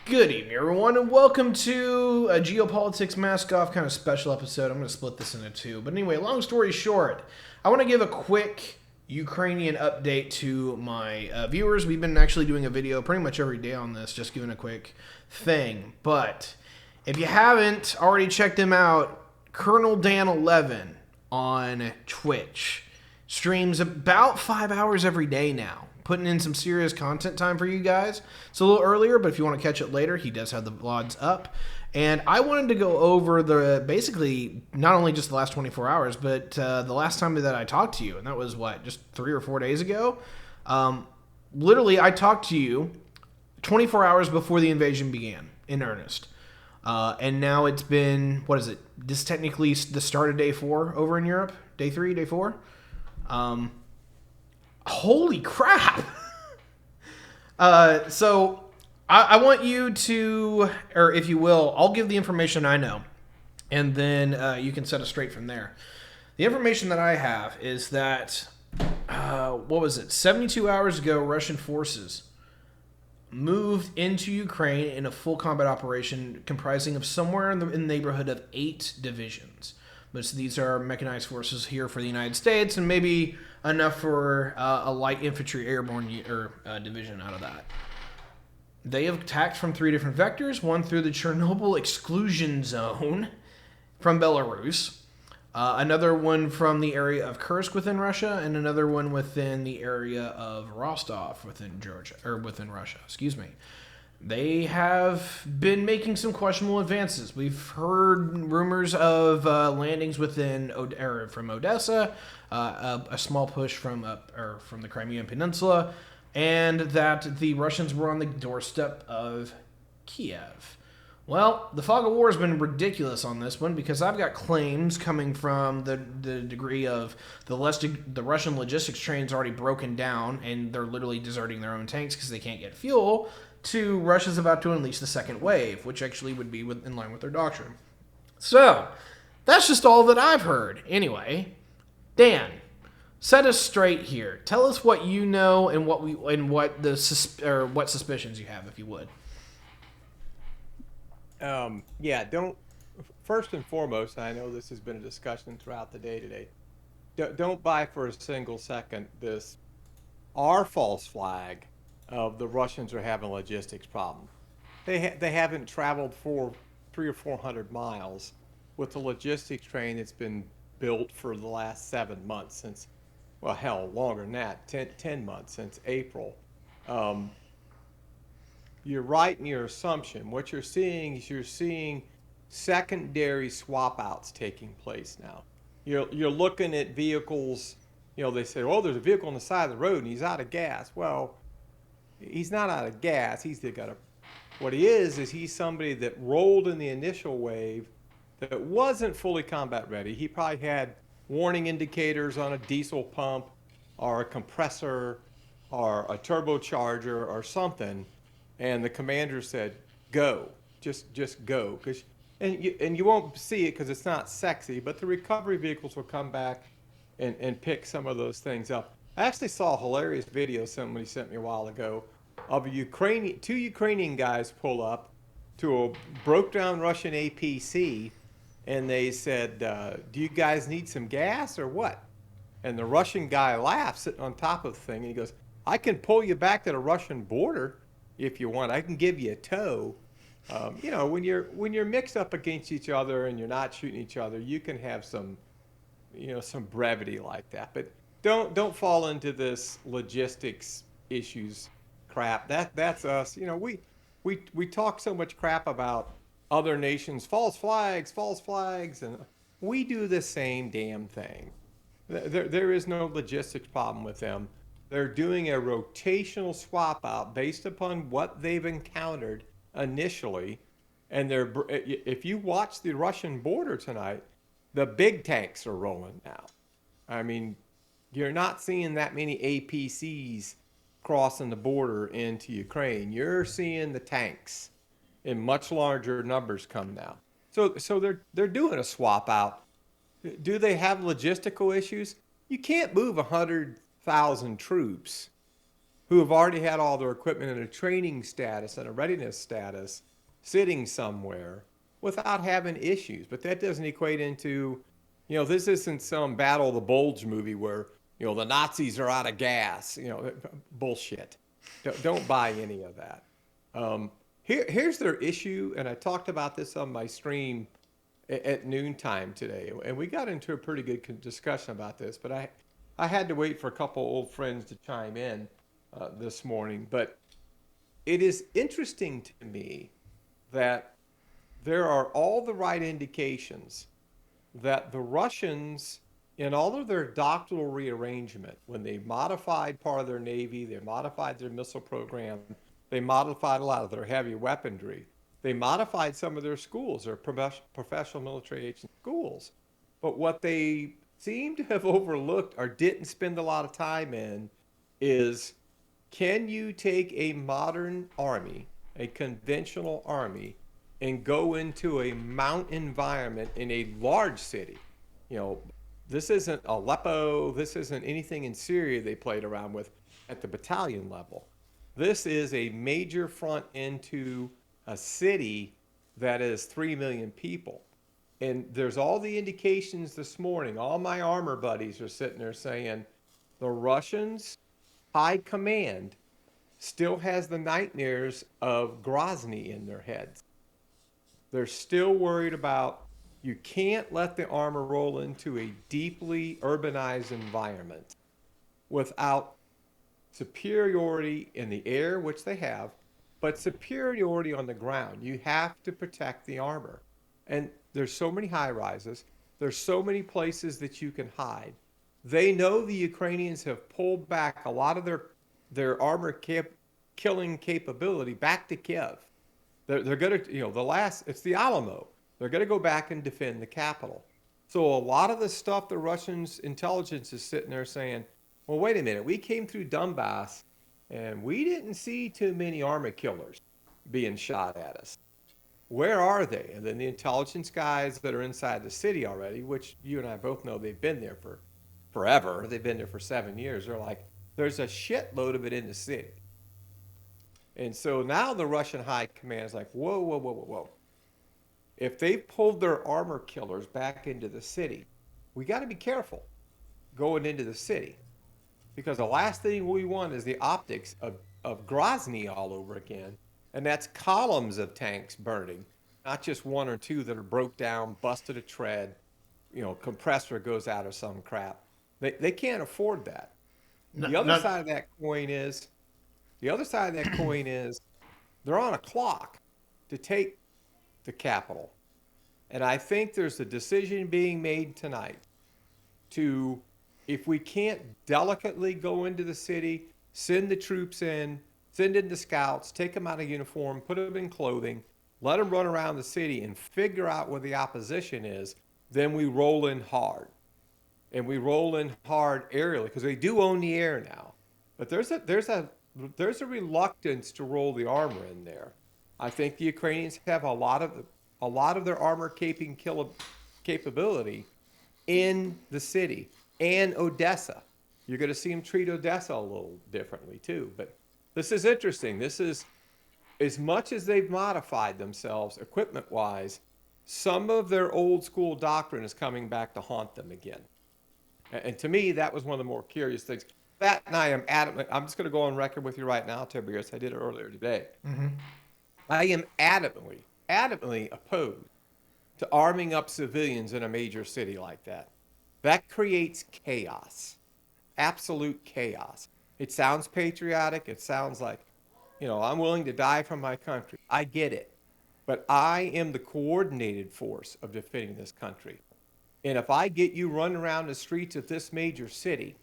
Good evening, everyone, and welcome to a Geopolitics Mask Off kind of special episode. I'm going to split this into two. But anyway, long story short, I want to give a quick Ukrainian update to my viewers. We've been actually doing a video pretty much every day on this, just giving a quick thing. But if you haven't already checked him out, Colonel Dan 11 on Twitch streams about 5 hours every day now, putting in some serious content time for you guys. It's a little earlier, but if you want to catch it later, he does have the VODs up. And I wanted to go over basically not only just the last 24 hours, but the last time that I talked to you, and that was just 3 or 4 days ago. Literally, I talked to you 24 hours before the invasion began in earnest. And now it's been, what is it? This is technically the start of day 4 over in Europe. Day 3, day 4. Holy crap! So I want you to, or if you will, I'll give the information I know, and then you can set us straight from there. The information that I have is that, 72 hours ago, Russian forces moved into Ukraine in a full combat operation comprising of somewhere in the neighborhood of 8 divisions. Most of these are mechanized forces here for the United States, and maybe enough for a light infantry airborne division out of that. They have attacked from 3 different vectors, one through the Chernobyl exclusion zone from Belarus, another one from the area of Kursk within Russia, and another one within the area of Rostov within Russia. Excuse me. They have been making some questionable advances. We've heard rumors of landings from Odessa, a small push from the Crimean Peninsula, and that the Russians were on the doorstep of Kiev. Well, the fog of war has been ridiculous on this one because I've got claims coming from the degree of the Russian logistics train's already broken down and they're literally deserting their own tanks because they can't get fuel, to Russia's about to unleash the second wave, which actually would be in line with their doctrine. So, that's just all that I've heard. Anyway, Dan, set us straight here. Tell us what you know and what suspicions you have, if you would. Don't. First and foremost, I know this has been a discussion throughout the day today. Don't buy for a single second our false flag of the Russians are having a logistics problem. They haven't traveled for 300 or 400 miles with a logistics train that's been built for the last 7 months since, well, hell, longer than that, 10 months since April. You're right in your assumption. What you're seeing is secondary swap outs taking place now. You're looking at vehicles. They say, "Oh, there's a vehicle on the side of the road and he's out of gas." Well, he's not out of gas. What he is he's somebody that rolled in the initial wave that wasn't fully combat ready. He probably had warning indicators on a diesel pump or a compressor or a turbocharger or something. And the commander said, "Go, just go," and you won't see it because it's not sexy. But the recovery vehicles will come back and pick some of those things up. I actually saw a hilarious video somebody sent me a while ago of two Ukrainian guys pull up to a broke down Russian APC, and they said, "Do you guys need some gas or what?" And the Russian guy laughs sitting on top of the thing, and he goes, "I can pull you back to the Russian border if you want. I can give you a tow." When you're mixed up against each other and you're not shooting each other, you can have some brevity like that. But don't fall into this logistics issues crap. That's us. We talk so much crap about other nations, false flags, and we do the same damn thing. There is no logistics problem with them. They're doing a rotational swap out based upon what they've encountered initially. And if you watch the Russian border tonight, the big tanks are rolling now. I mean, you're not seeing that many APCs crossing the border into Ukraine. You're seeing the tanks in much larger numbers come now. So they're doing a swap out. Do they have logistical issues? You can't move 100,000 troops who have already had all their equipment in a training status and a readiness status sitting somewhere without having issues. But that doesn't equate into, this isn't some Battle of the Bulge movie where, the Nazis are out of gas. Bullshit. Don't buy any of that. Here's their issue, and I talked about this on my stream at noontime today, and we got into a pretty good discussion about this, but I had to wait for a couple old friends to chime in this morning. But it is interesting to me that there are all the right indications that the Russians, in all of their doctrinal rearrangement, when they modified part of their Navy, they modified their missile program, they modified a lot of their heavy weaponry, they modified some of their schools, their professional military agent schools. But what they seem to have overlooked or didn't spend a lot of time in is, can you take a modern army, a conventional army, and go into a mountain environment in a large city? This isn't Aleppo, this isn't anything in Syria they played around with at the battalion level. This is a major front into a city that is 3 million people. And there's all the indications this morning. All my armor buddies are sitting there saying the Russians' high command still has the nightmares of Grozny in their heads. They're still worried about, you can't let the armor roll into a deeply urbanized environment without superiority in the air, which they have, but superiority on the ground. You have to protect the armor. And there's so many high rises. There's so many places that you can hide. They know the Ukrainians have pulled back a lot of their armor killing capability back to Kiev. They're going to, it's the Alamo. They're going to go back and defend the capital. So a lot of the stuff the Russians' intelligence is sitting there saying, well, wait a minute, we came through Donbass and we didn't see too many armor killers being shot at us. Where are they? And then the intelligence guys that are inside the city already, which you and I both know they've been there for forever. They've been there for 7 years. They're like, there's a shitload of it in the city. And so now the Russian high command is like, whoa, whoa, whoa, whoa, whoa. If they've pulled their armor killers back into the city, we got to be careful going into the city. Because the last thing we want is the optics of Grozny all over again. And that's columns of tanks burning, not just one or two that are broke down, busted a tread, compressor goes out or some crap. They can't afford that. The other side of that coin is they're on a clock to take the capital. And I think there's a decision being made tonight to, if we can't delicately go into the city, send the troops in, send in the scouts, take them out of uniform, put them in clothing, let them run around the city and figure out where the opposition is, then we roll in hard. And we roll in hard aerially, because they do own the air now. But there's a reluctance to roll the armor in there. I think the Ukrainians have a lot of their armor capability in the city and Odessa. You're going to see them treat Odessa a little differently too. But this is interesting. This is, as much as they've modified themselves equipment-wise, some of their old school doctrine is coming back to haunt them again. And to me, that was one of the more curious things. That, and I am adamant, I'm just going to go on record with you right now, Tyberius, I did it earlier today. Mm-hmm. I am adamantly opposed to arming up civilians in a major city like that. That creates chaos, absolute chaos. It sounds patriotic. It sounds like, I'm willing to die for my country. I get it. But I am the coordinated force of defending this country. And if I get you running around the streets of this major city,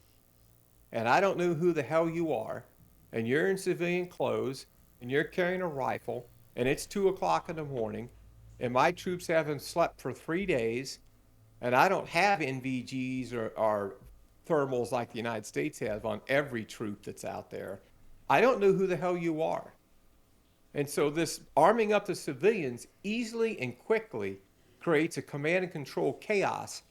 and I don't know who the hell you are, and you're in civilian clothes, and you're carrying a rifle, and it's 2 o'clock in the morning, and my troops haven't slept for 3 days, and I don't have NVGs or thermals like the United States has on every troop that's out there, I don't know who the hell you are. And so this arming up the civilians easily and quickly creates a command and control chaos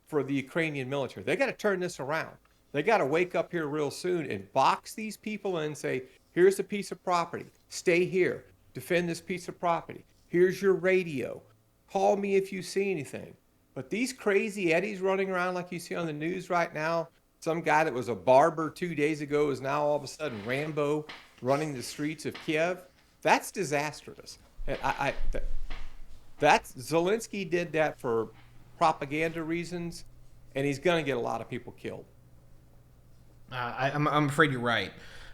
for the Ukrainian military. They got to turn this around. They got to wake up here real soon and box these people in and say, here's a piece of property. Stay here. Defend this piece of property. Here's your radio. Call me if you see anything. But these crazy Eddies running around like you see on the news right now, some guy that was a barber 2 days ago is now all of a sudden Rambo running the streets of Kiev. That's disastrous. And that's Zelensky did that for propaganda reasons, and he's going to get a lot of people killed. I'm afraid you're right.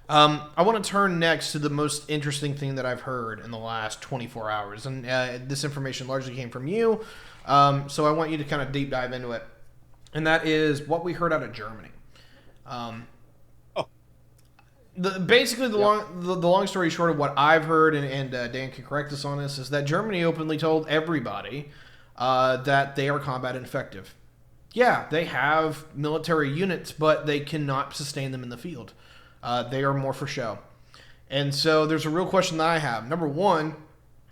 I want to turn next to the most interesting thing that I've heard in the last 24 hours. And this information largely came from you, so I want you to kind of deep dive into it. And that is what we heard out of Germany. Basically, the long story short of what I've heard, and Dan can correct us on this, is that Germany openly told everybody that they are combat ineffective. Yeah, they have military units, but they cannot sustain them in the field. They are more for show. And so there's a real question that I have. Number one,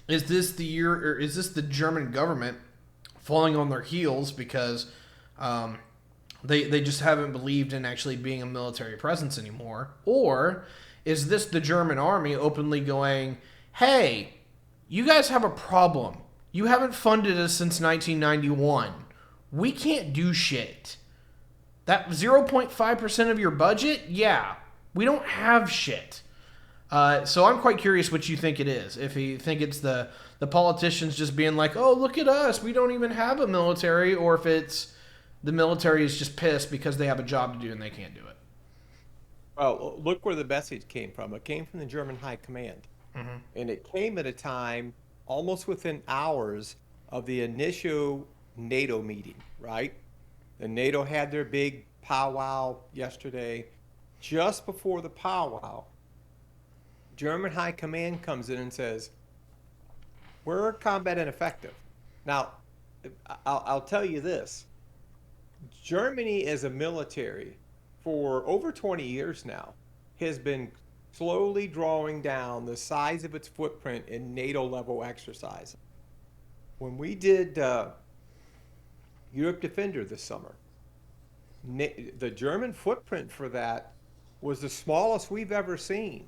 is this the German government falling on their heels because they just haven't believed in actually being a military presence anymore? Or is this the German army openly going, hey, you guys have a problem. You haven't funded us since 1991. We can't do shit. That 0.5% of your budget? Yeah. We don't have shit. So I'm quite curious what you think it is. If you think it's the politicians just being like, oh, look at us, we don't even have a military, or if it's the military is just pissed because they have a job to do and they can't do it. Well, look where the message came from. It came from the German High Command. Mm-hmm. And it came at a time almost within hours of the initial NATO meeting, right? And NATO had their big powwow yesterday. Just before the powwow, German High Command comes in and says, we're combat ineffective. Now, I'll tell you this. Germany as a military for over 20 years now has been slowly drawing down the size of its footprint in NATO level exercises. When we did Europe Defender this summer, the German footprint for that was the smallest we've ever seen.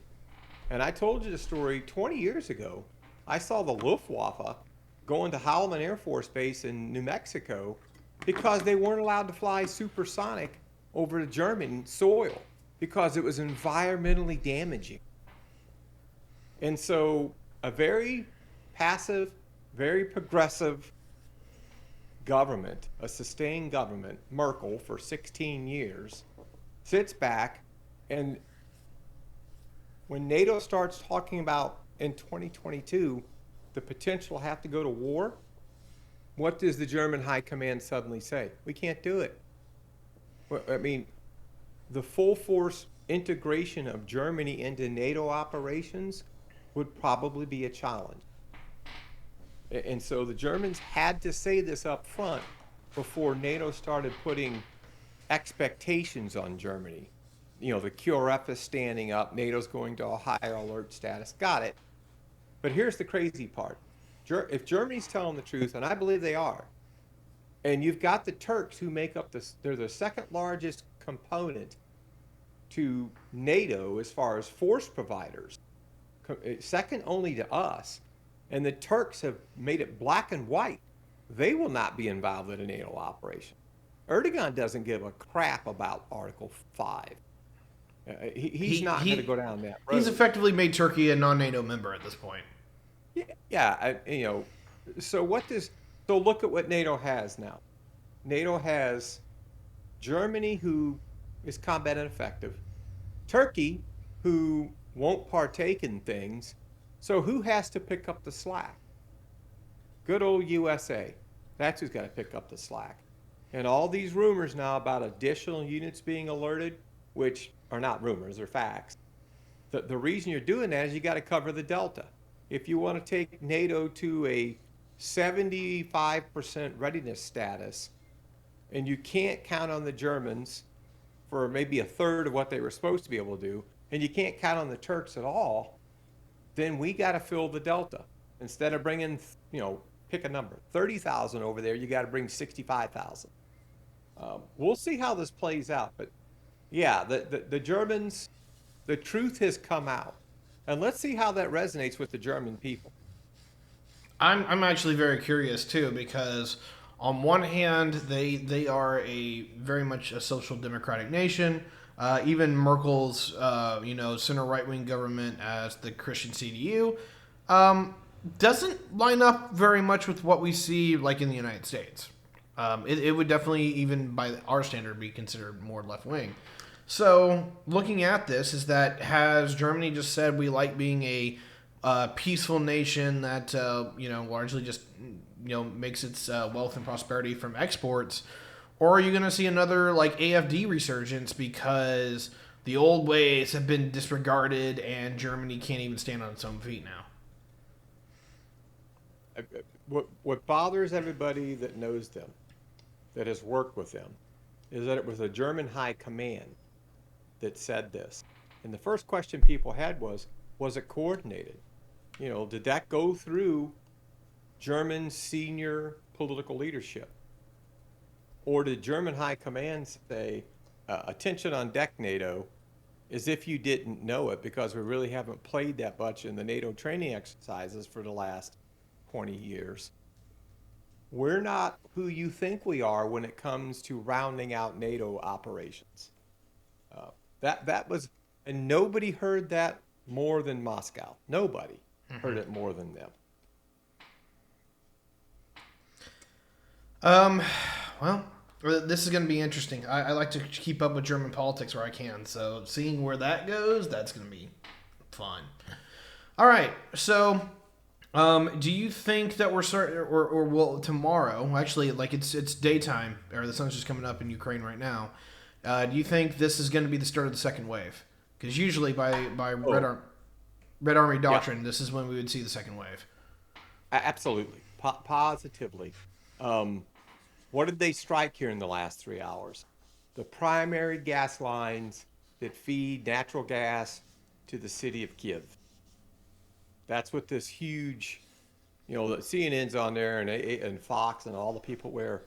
And I told you the story 20 years ago. I saw the Luftwaffe going to Holloman Air Force Base in New Mexico because they weren't allowed to fly supersonic over the German soil because it was environmentally damaging. And so a very passive, very progressive government, a sustained government, Merkel for 16 years, sits back, and when NATO starts talking about in 2022 the potential to have to go to war, what does the German High Command suddenly say? We can't do it. I mean, the full force integration of Germany into NATO operations would probably be a challenge. And so the Germans had to say this up front before NATO started putting expectations on Germany. You know, the QRF is standing up, NATO's going to a higher alert status. Got it. But here's the crazy part. If Germany's telling the truth, and I believe they are, and you've got the Turks who make up they're the second largest component to NATO as far as force providers, second only to us, and the Turks have made it black and white. They will not be involved in a NATO operation. Erdogan doesn't give a crap about Article 5. He's not going to go down that road. He's effectively made Turkey a non-NATO member at this point. Yeah, so look at what NATO has now. NATO has Germany, who is combat ineffective, Turkey, who won't partake in things. So who has to pick up the slack? Good old USA. That's who's got to pick up the slack. And all these rumors now about additional units being alerted, which are not rumors, they're facts. The reason you're doing that is you got to cover the Delta. If you want to take NATO to a 75% readiness status, and you can't count on the Germans for maybe a third of what they were supposed to be able to do, and you can't count on the Turks at all, then we got to fill the Delta. Instead of bringing, pick a number, 30,000 over there, you got to bring 65,000. We'll see how this plays out, but Yeah, the Germans, the truth has come out. And let's see how that resonates with the German people. I'm actually very curious too because on one hand they are a very much a social democratic nation. Even Merkel's center right wing government as the Christian CDU um, doesn't line up very much with what we see like in the United States. It would definitely even by our standard be considered more left wing. So looking at this, is that has Germany just said we like being a peaceful nation that largely just makes its wealth and prosperity from exports, or are you going to see another like AFD resurgence because the old ways have been disregarded and Germany can't even stand on its own feet now? What bothers everybody that knows them, that has worked with them, is that it was a German high command that said this. And the first question people had was it coordinated? Did that go through German senior political leadership? Or did German high command say, attention on deck, NATO, as if you didn't know it because we really haven't played that much in the NATO training exercises for the last 20 years? We're not who you think we are when it comes to rounding out NATO operations. Uh, that was, and nobody heard that more than Moscow. Nobody heard it more than them. Um, well, this is going to be interesting. I like to keep up with German politics where I can, so seeing where that goes, that's going to be fun. All right, so do you think that we're starting, or will tomorrow? Actually, like it's daytime, or the sun's just coming up in Ukraine right now. Do you think this is going to be the start of the second wave? Because usually by Oh, Red Army yeah, doctrine, this is when we would see the second wave. absolutely, positively. Um, what did they strike here in the last 3 hours? The primary gas lines that feed natural gas to the city of Kiev. That's what this huge, the CNN's on there and Fox and all the people wear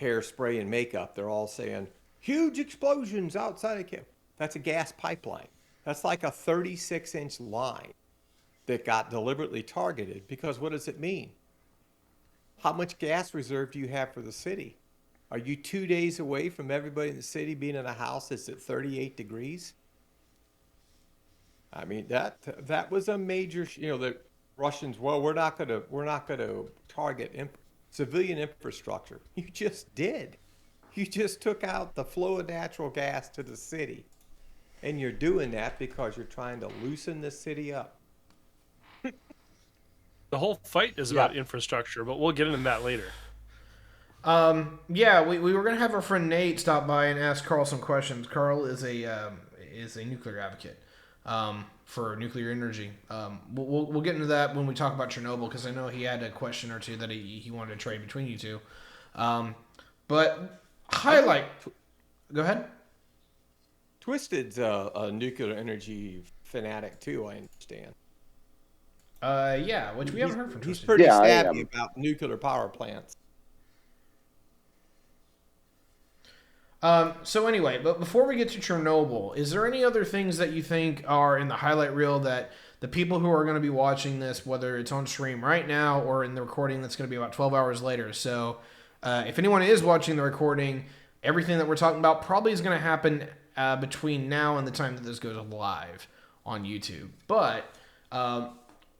hairspray and makeup. They're all saying huge explosions outside of Kiev. That's a gas pipeline. That's like a 36-inch line that got deliberately targeted because what does it mean? How much gas reserve do you have for the city? Are you 2 days away from everybody in the city being in a house that's at 38 degrees? I mean that was a major, the Russians. Well, we're not gonna target civilian infrastructure. You just did. You just took out the flow of natural gas to the city, and you're doing that because you're trying to loosen the city up. The whole fight is Yeah. about infrastructure, but we'll get into that later. Yeah, we were gonna have our friend Nate stop by and ask Carl some questions. Carl is a nuclear advocate for nuclear energy. We'll get into that when we talk about Chernobyl because I know he had a question or two that he wanted to trade between you two. But I know highlight. Go ahead. Twisted's a nuclear energy fanatic too. I understand. Yeah, which we haven't heard from He's Twisted yet. pretty Yeah, I savvy am. about nuclear power plants. So anyway, but before we get to Chernobyl, is there any other things that you think are in the highlight reel that the people who are going to be watching this, whether it's on stream right now or in the recording that's going to be about 12 hours later, so if anyone is watching the recording, everything that we're talking about probably is going to happen between now and the time that this goes live on YouTube. But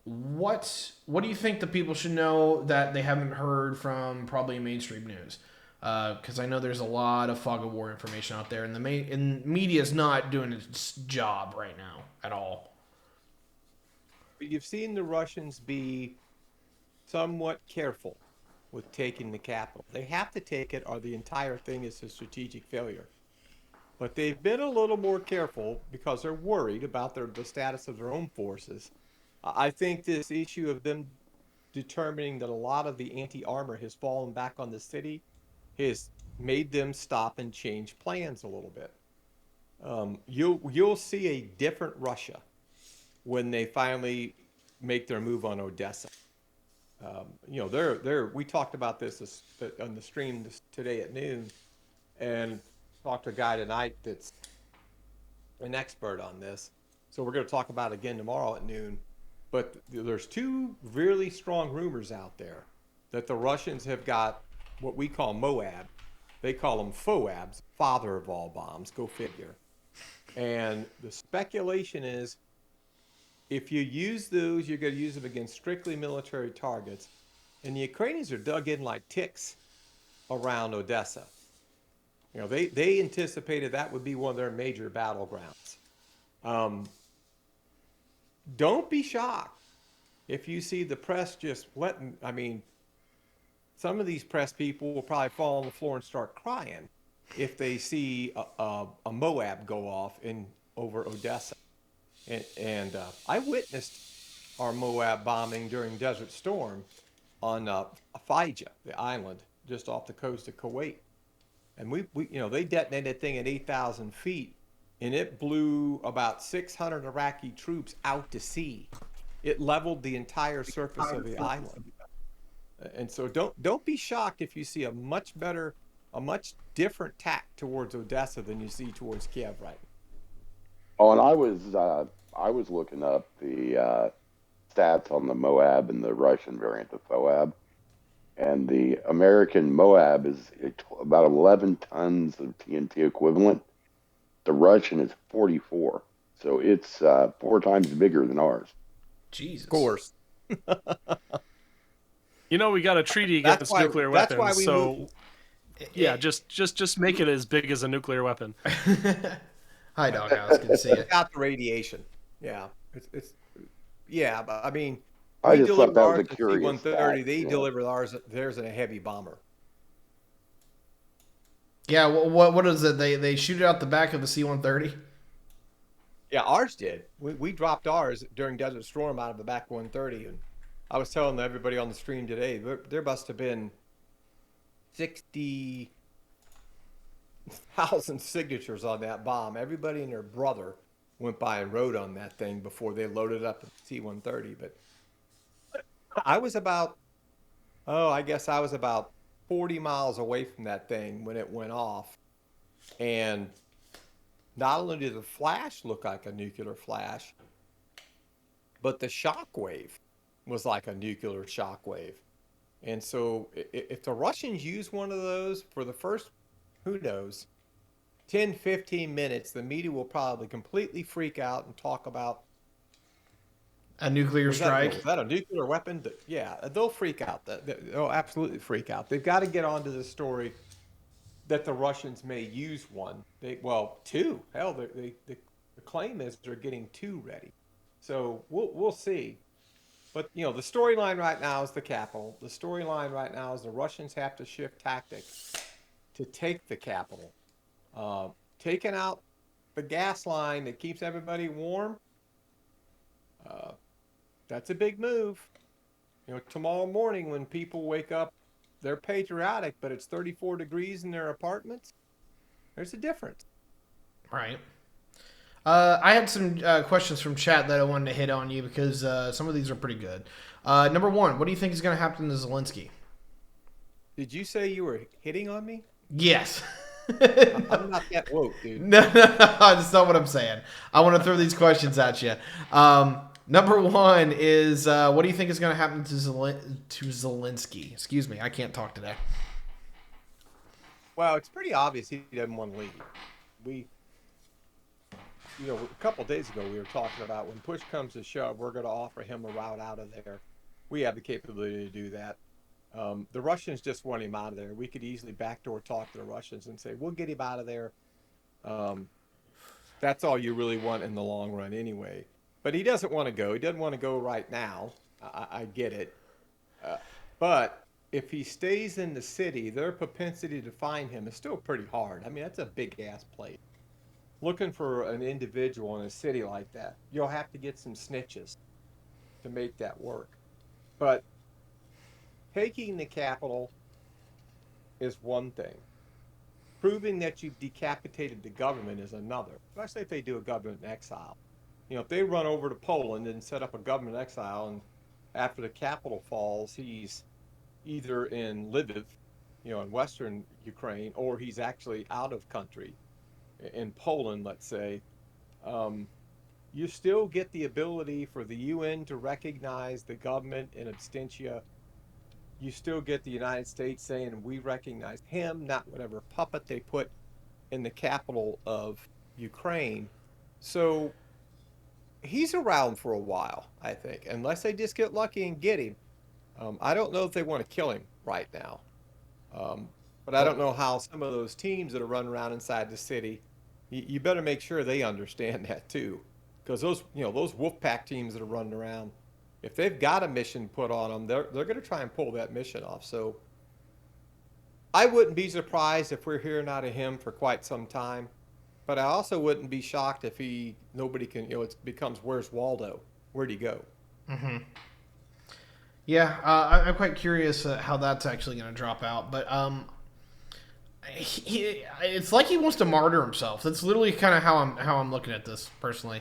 what do you think the people should know that they haven't heard from probably mainstream news? Because I know there's a lot of fog of war information out there, and media is not doing its job right now at all. But you've seen the Russians be somewhat careful with taking the capital. They have to take it, or the entire thing is a strategic failure. But they've been a little more careful because they're worried about the status of their own forces. I think this issue of them determining that a lot of the anti-armor has fallen back on the city has made them stop and change plans a little bit. You'll see a different Russia when they finally make their move on Odessa. They're we talked about this on the stream today at noon, and talked to a guy tonight that's an expert on this. So we're going to talk about it again tomorrow at noon. But there's two really strong rumors out there that the Russians have got what we call Moab. They call them FOABs, father of all bombs. Go figure. And the speculation is if you use those, you're going to use them against strictly military targets. And the Ukrainians are dug in like ticks around Odessa. They anticipated that would be one of their major battlegrounds. Don't be shocked if you see the press just letting, some of these press people will probably fall on the floor and start crying if they see a Moab go off over Odessa. And I witnessed our Moab bombing during Desert Storm on Fija, the island just off the coast of Kuwait. And they detonated that thing at 8,000 feet, and it blew about 600 Iraqi troops out to sea. It leveled the entire surface of the island. And so don't be shocked if you see a much different tack towards Odessa than you see towards Kiev right now. Oh, and I was looking up the stats on the Moab and the Russian variant of FOAB, and the American Moab is about 11 tons of TNT equivalent. The Russian is 44, so it's 4 times bigger than ours. Jesus. Of course. We got a treaty against nuclear weapons, that's why so yeah, just make it as big as a nuclear weapon. Hi, Doghouse. Good to see you. Without the radiation. Yeah, it's yeah, but I we just thought delivered that was ours a in curious C-130. fact, They yeah. delivered theirs in a heavy bomber. Yeah, what is it? They shoot it out the back of the C-130? Yeah, ours did. We dropped ours during Desert Storm out of the back 130, and I was telling everybody on the stream today there must have been 60,000 signatures on that bomb. Everybody and their brother went by and rode on that thing before they loaded up the C-130. But I was about 40 miles away from that thing when it went off. And not only did the flash look like a nuclear flash, but the shock wave was like a nuclear shock wave. And so if the Russians use one of those for the first, who knows, 10, 15 minutes, the media will probably completely freak out and talk about A nuclear strike? Is that a nuclear weapon? Yeah, they'll freak out. They'll absolutely freak out. They've got to get onto the story that the Russians may use one. Two. Hell, the claim is they're getting 2 ready. So we'll see. But the storyline right now is the capital. The storyline right now is the Russians have to shift tactics to take the capital. Taking out the gas line that keeps everybody warm. That's a big move. Tomorrow morning when people wake up, they're patriotic, but it's 34 degrees in their apartments. There's a difference. Right. I had some questions from chat that I wanted to hit on you because some of these are pretty good. Number one, what do you think is going to happen to Zelensky? Did you say you were hitting on me? Yes. I'm not that woke, dude. No, that's not what I'm saying. I want to throw these questions at you. Number one is, what do you think is going to happen to Zelensky? Excuse me, I can't talk today. Well, it's pretty obvious he doesn't want to leave. A couple of days ago, we were talking about when push comes to shove, we're going to offer him a route out of there. We have the capability to do that. The Russians just want him out of there. We could easily backdoor talk to the Russians and say, we'll get him out of there. That's all you really want in the long run anyway. But he doesn't want to go. He doesn't want to go right now. I get it. But if he stays in the city, their propensity to find him is still pretty hard. That's a big-ass place. Looking for an individual in a city like that, you'll have to get some snitches to make that work. But taking the capital is one thing. Proving that you've decapitated the government is another. Especially if they do a government in exile. If they run over to Poland and set up a government in exile, and after the capital falls, he's either in Lviv, in western Ukraine, or he's actually out of country in Poland, let's say, You still get the ability for the UN to recognize the government in absentia. You still get the United States saying we recognize him, not whatever puppet they put in the capital of Ukraine. So he's around for a while, I think, unless they just get lucky and get him. I don't know if they want to kill him right now. Um, but I don't know how some of those teams that are running around inside the city, you better make sure they understand that too. Because those wolf pack teams that are running around, if they've got a mission put on them, they're going to try and pull that mission off. So I wouldn't be surprised if we're hearing out of him for quite some time. But I also wouldn't be shocked if nobody can, it becomes, where's Waldo? Where'd he go? Yeah, I'm quite curious how that's actually going to drop out. But it's like he wants to martyr himself. That's literally kind of how I'm looking at this personally.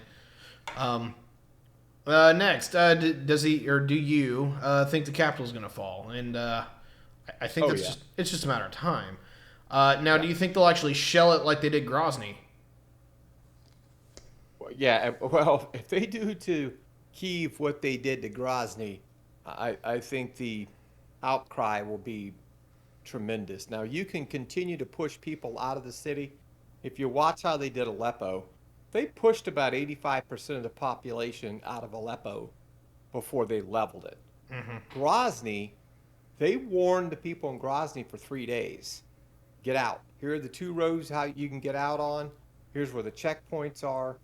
Next, does he or do you think the capital's going to fall? And I think it's just a matter of time. Now, do you think they'll actually shell it like they did Grozny? Yeah, well, if they do to Kyiv what they did to Grozny, I think the outcry will be tremendous. Now, you can continue to push people out of the city. If you watch how they did Aleppo, they pushed about 85% of the population out of Aleppo before they leveled it. Grozny, they warned the people in Grozny for 3 days. Get out. Here are the 2 roads how you can get out on. Here's where the checkpoints are.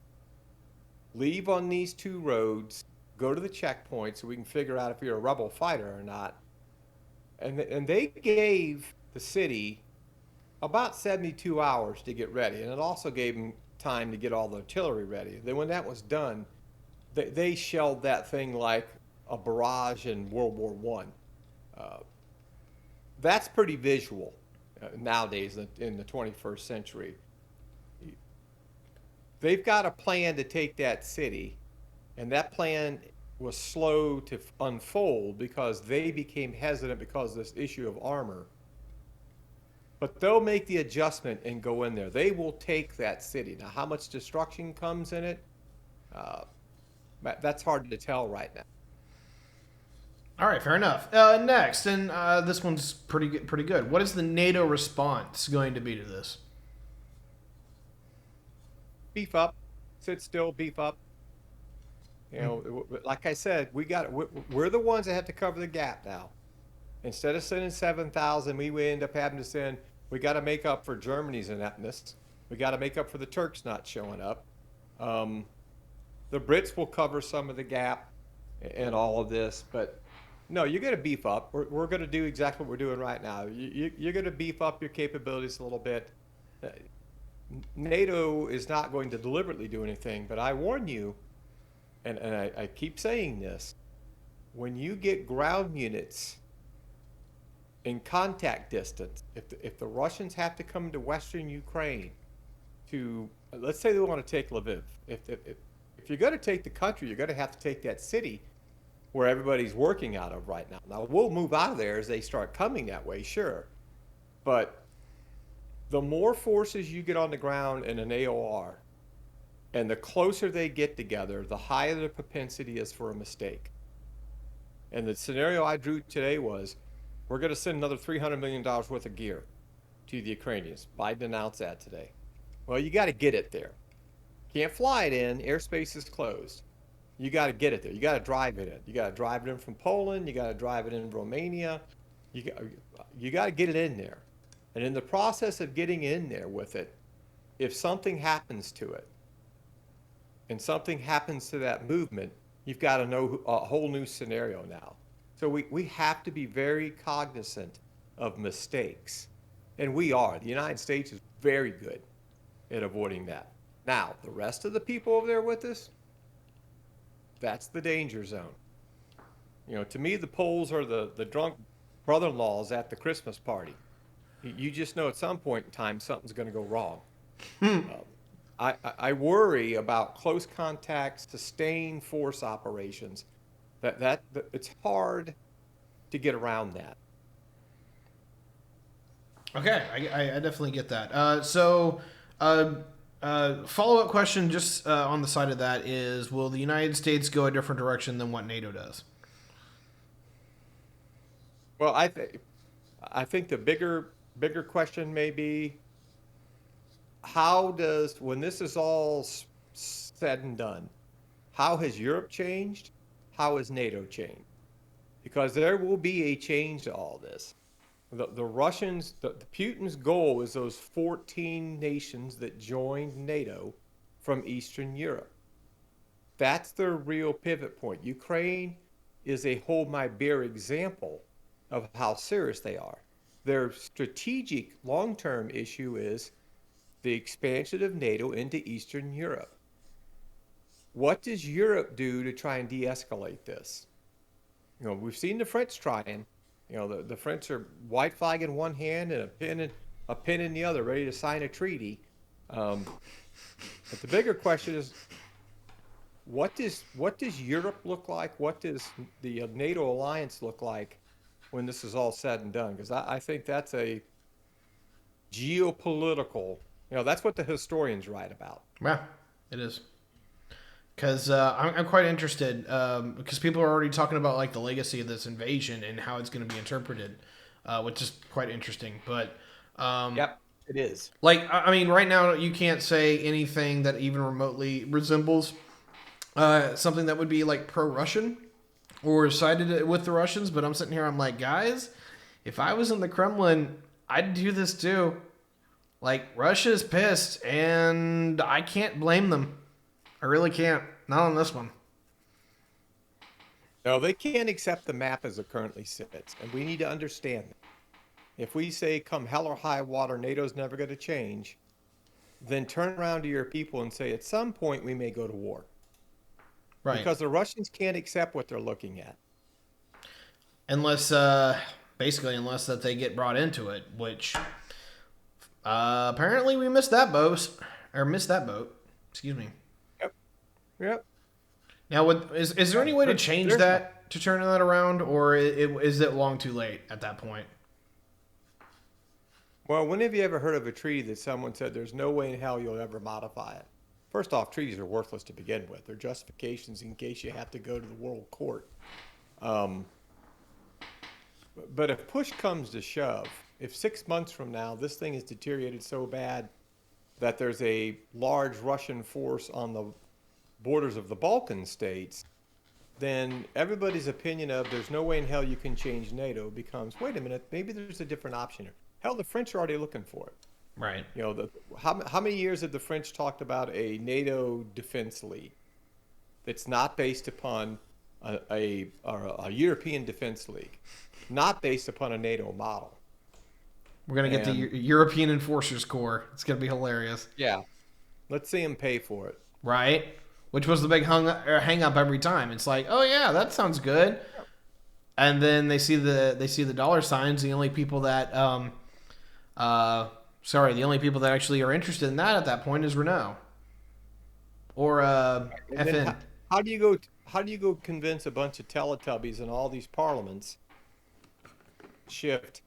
Leave on these 2 roads, go to the checkpoint so we can figure out if you're a rebel fighter or not. And they gave the city about 72 hours to get ready. And it also gave them time to get all the artillery ready. Then when that was done, they shelled that thing like a barrage in World War I. That's pretty visual nowadays in the 21st century. They've got a plan to take that city, and that plan was slow to unfold because they became hesitant because of this issue of armor. But they'll make the adjustment and go in there. They will take that city. Now, how much destruction comes in it, that's hard to tell right now. All right, fair enough. Next, and this one's pretty good. What is the NATO response going to be to this? Beef up, sit still, beef up. Like I said, we're the ones that have to cover the gap now. Instead of sending 7,000, we end up having to send. We got to make up for Germany's ineptness. We got to make up for the Turks not showing up. The Brits will cover some of the gap in all of this, but no, you're going to beef up. We're going to do exactly what we're doing right now. You're going to beef up your capabilities a little bit. NATO is not going to deliberately do anything, but I warn you, and I keep saying this, when you get ground units in contact distance, if the Russians have to come to Western Ukraine to, let's say they want to take Lviv, if you're going to take the country, you're going to have to take that city where everybody's working out of right now. Now, we'll move out of there as they start coming that way, sure, but the more forces you get on the ground in an AOR, and the closer they get together, the higher the propensity is for a mistake. And the scenario I drew today was, we're going to send another $300 million worth of gear to the Ukrainians. Biden announced that today. Well, you got to get it there. Can't fly it in. Airspace is closed. You got to get it there. You got to drive it in. You got to drive it in from Poland. You got to drive it in Romania. You got to get it in there. And in the process of getting in there with it, if something happens to it, and something happens to that movement, you've got to know a whole new scenario now. So we have to be very cognizant of mistakes. And we are. The United States is very good at avoiding that. Now, the rest of the people over there with us, that's the danger zone. To me, the Poles are the drunk brother-in-laws at the Christmas party. You just know at some point in time something's going to go wrong. I worry about close contact, sustained force operations. That it's hard to get around that. Okay, I definitely get that. So Follow-up question just on the side of that is, will the United States go a different direction than what NATO does? Well, I think the bigger question may be, how does, when this is all said and done, how has Europe changed? How has NATO changed? Because there will be a change to all this. The Russians, the Putin's goal is those 14 nations that joined NATO from Eastern Europe. That's their real pivot point. Ukraine is a hold my beer example of how serious they are. Their strategic long-term issue is the expansion of NATO into Eastern Europe. What does Europe do to try and de-escalate this? We've seen the French trying. The French are white flag in one hand and a pin in the other, ready to sign a treaty. But the bigger question is, what does Europe look like? What does the NATO alliance look like when this is all said and done? Because I think that's a geopolitical. That's what the historians write about. Yeah, it is. Because I'm quite interested, because people are already talking about like the legacy of this invasion and how it's going to be interpreted, which is quite interesting. But yep, it is. Like, I mean, right now you can't say anything that even remotely resembles something that would be like pro-Russian or sided with the Russians. But I'm sitting here, I'm like, guys, if I was in the Kremlin, I'd do this too. Like, Russia's pissed, and I can't blame them. I really can't. Not on this one. No, they can't accept the map as it currently sits, and we need to understand that. If we say, come hell or high water, NATO's never going to change, then turn around to your people and say, at some point we may go to war. Right. Because the Russians can't accept what they're looking at. Unless, basically, unless that they get brought into it, which apparently we missed that boat. Excuse me. Yep. Now, is there any way to change that, to turn that around, or is it long too late at that point? Well, when have you ever heard of a treaty that someone said there's no way in hell you'll ever modify it? First off, treaties are worthless to begin with. They're justifications in case you have to go to the world court. But if push comes to shove, if 6 months from now this thing is deteriorated so bad that there's a large Russian force on the borders of the Balkan states, then everybody's opinion of there's no way in hell you can change NATO becomes, wait a minute, maybe there's a different option here. Hell, the French are already looking for it. Right. How many years have the French talked about a NATO defense league that's not based upon a European defense league, not based upon a NATO model? We're going to get the European Enforcers Corps. It's going to be hilarious. Yeah. Let's see them pay for it. Right? Which was the big hang up every time. It's like, oh yeah, that sounds good. And then they see the dollar signs. The only people that the only people that actually are interested in that at that point is Renault or FN. How do you go convince a bunch of Teletubbies in all these parliaments shift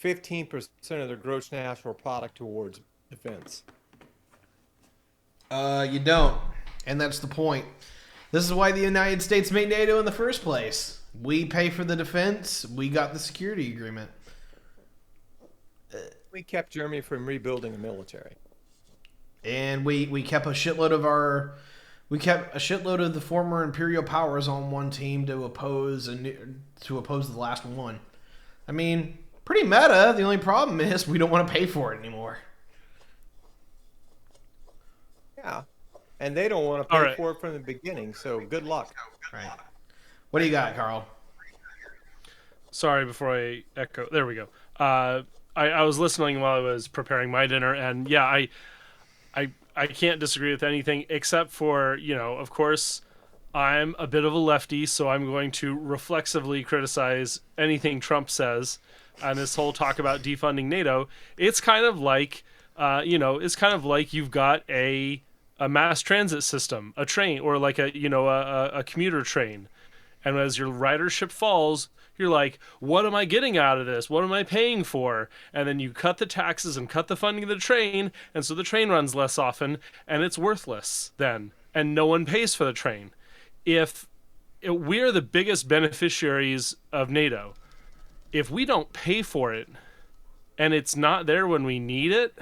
15% of their gross national product towards defense? You don't. And that's the point. This is why the United States made NATO in the first place. We pay for the defense. We got the security agreement. We kept Germany from rebuilding a military. And we kept a shitload of the former imperial powers on one team to oppose the last one. I mean, pretty meta. The only problem is we don't want to pay for it anymore. Yeah. And they don't want to pay for it from the beginning, so good luck. Right. What do you got, Carl? Sorry, before I echo. There we go. I was listening while I was preparing my dinner, and yeah, I can't disagree with anything except for, of course, I'm a bit of a lefty, so I'm going to reflexively criticize anything Trump says, and this whole talk about defunding NATO. It's kind of like, you've got a mass transit system, a train, or like a commuter train, And as your ridership falls, you're like, what am I getting out of this? What am I paying for? And then you cut the taxes and cut the funding of the train, and so the train runs less often, and it's worthless then, and no one pays for the train. If we're the biggest beneficiaries of NATO, if we don't pay for it, and it's not there when we need it,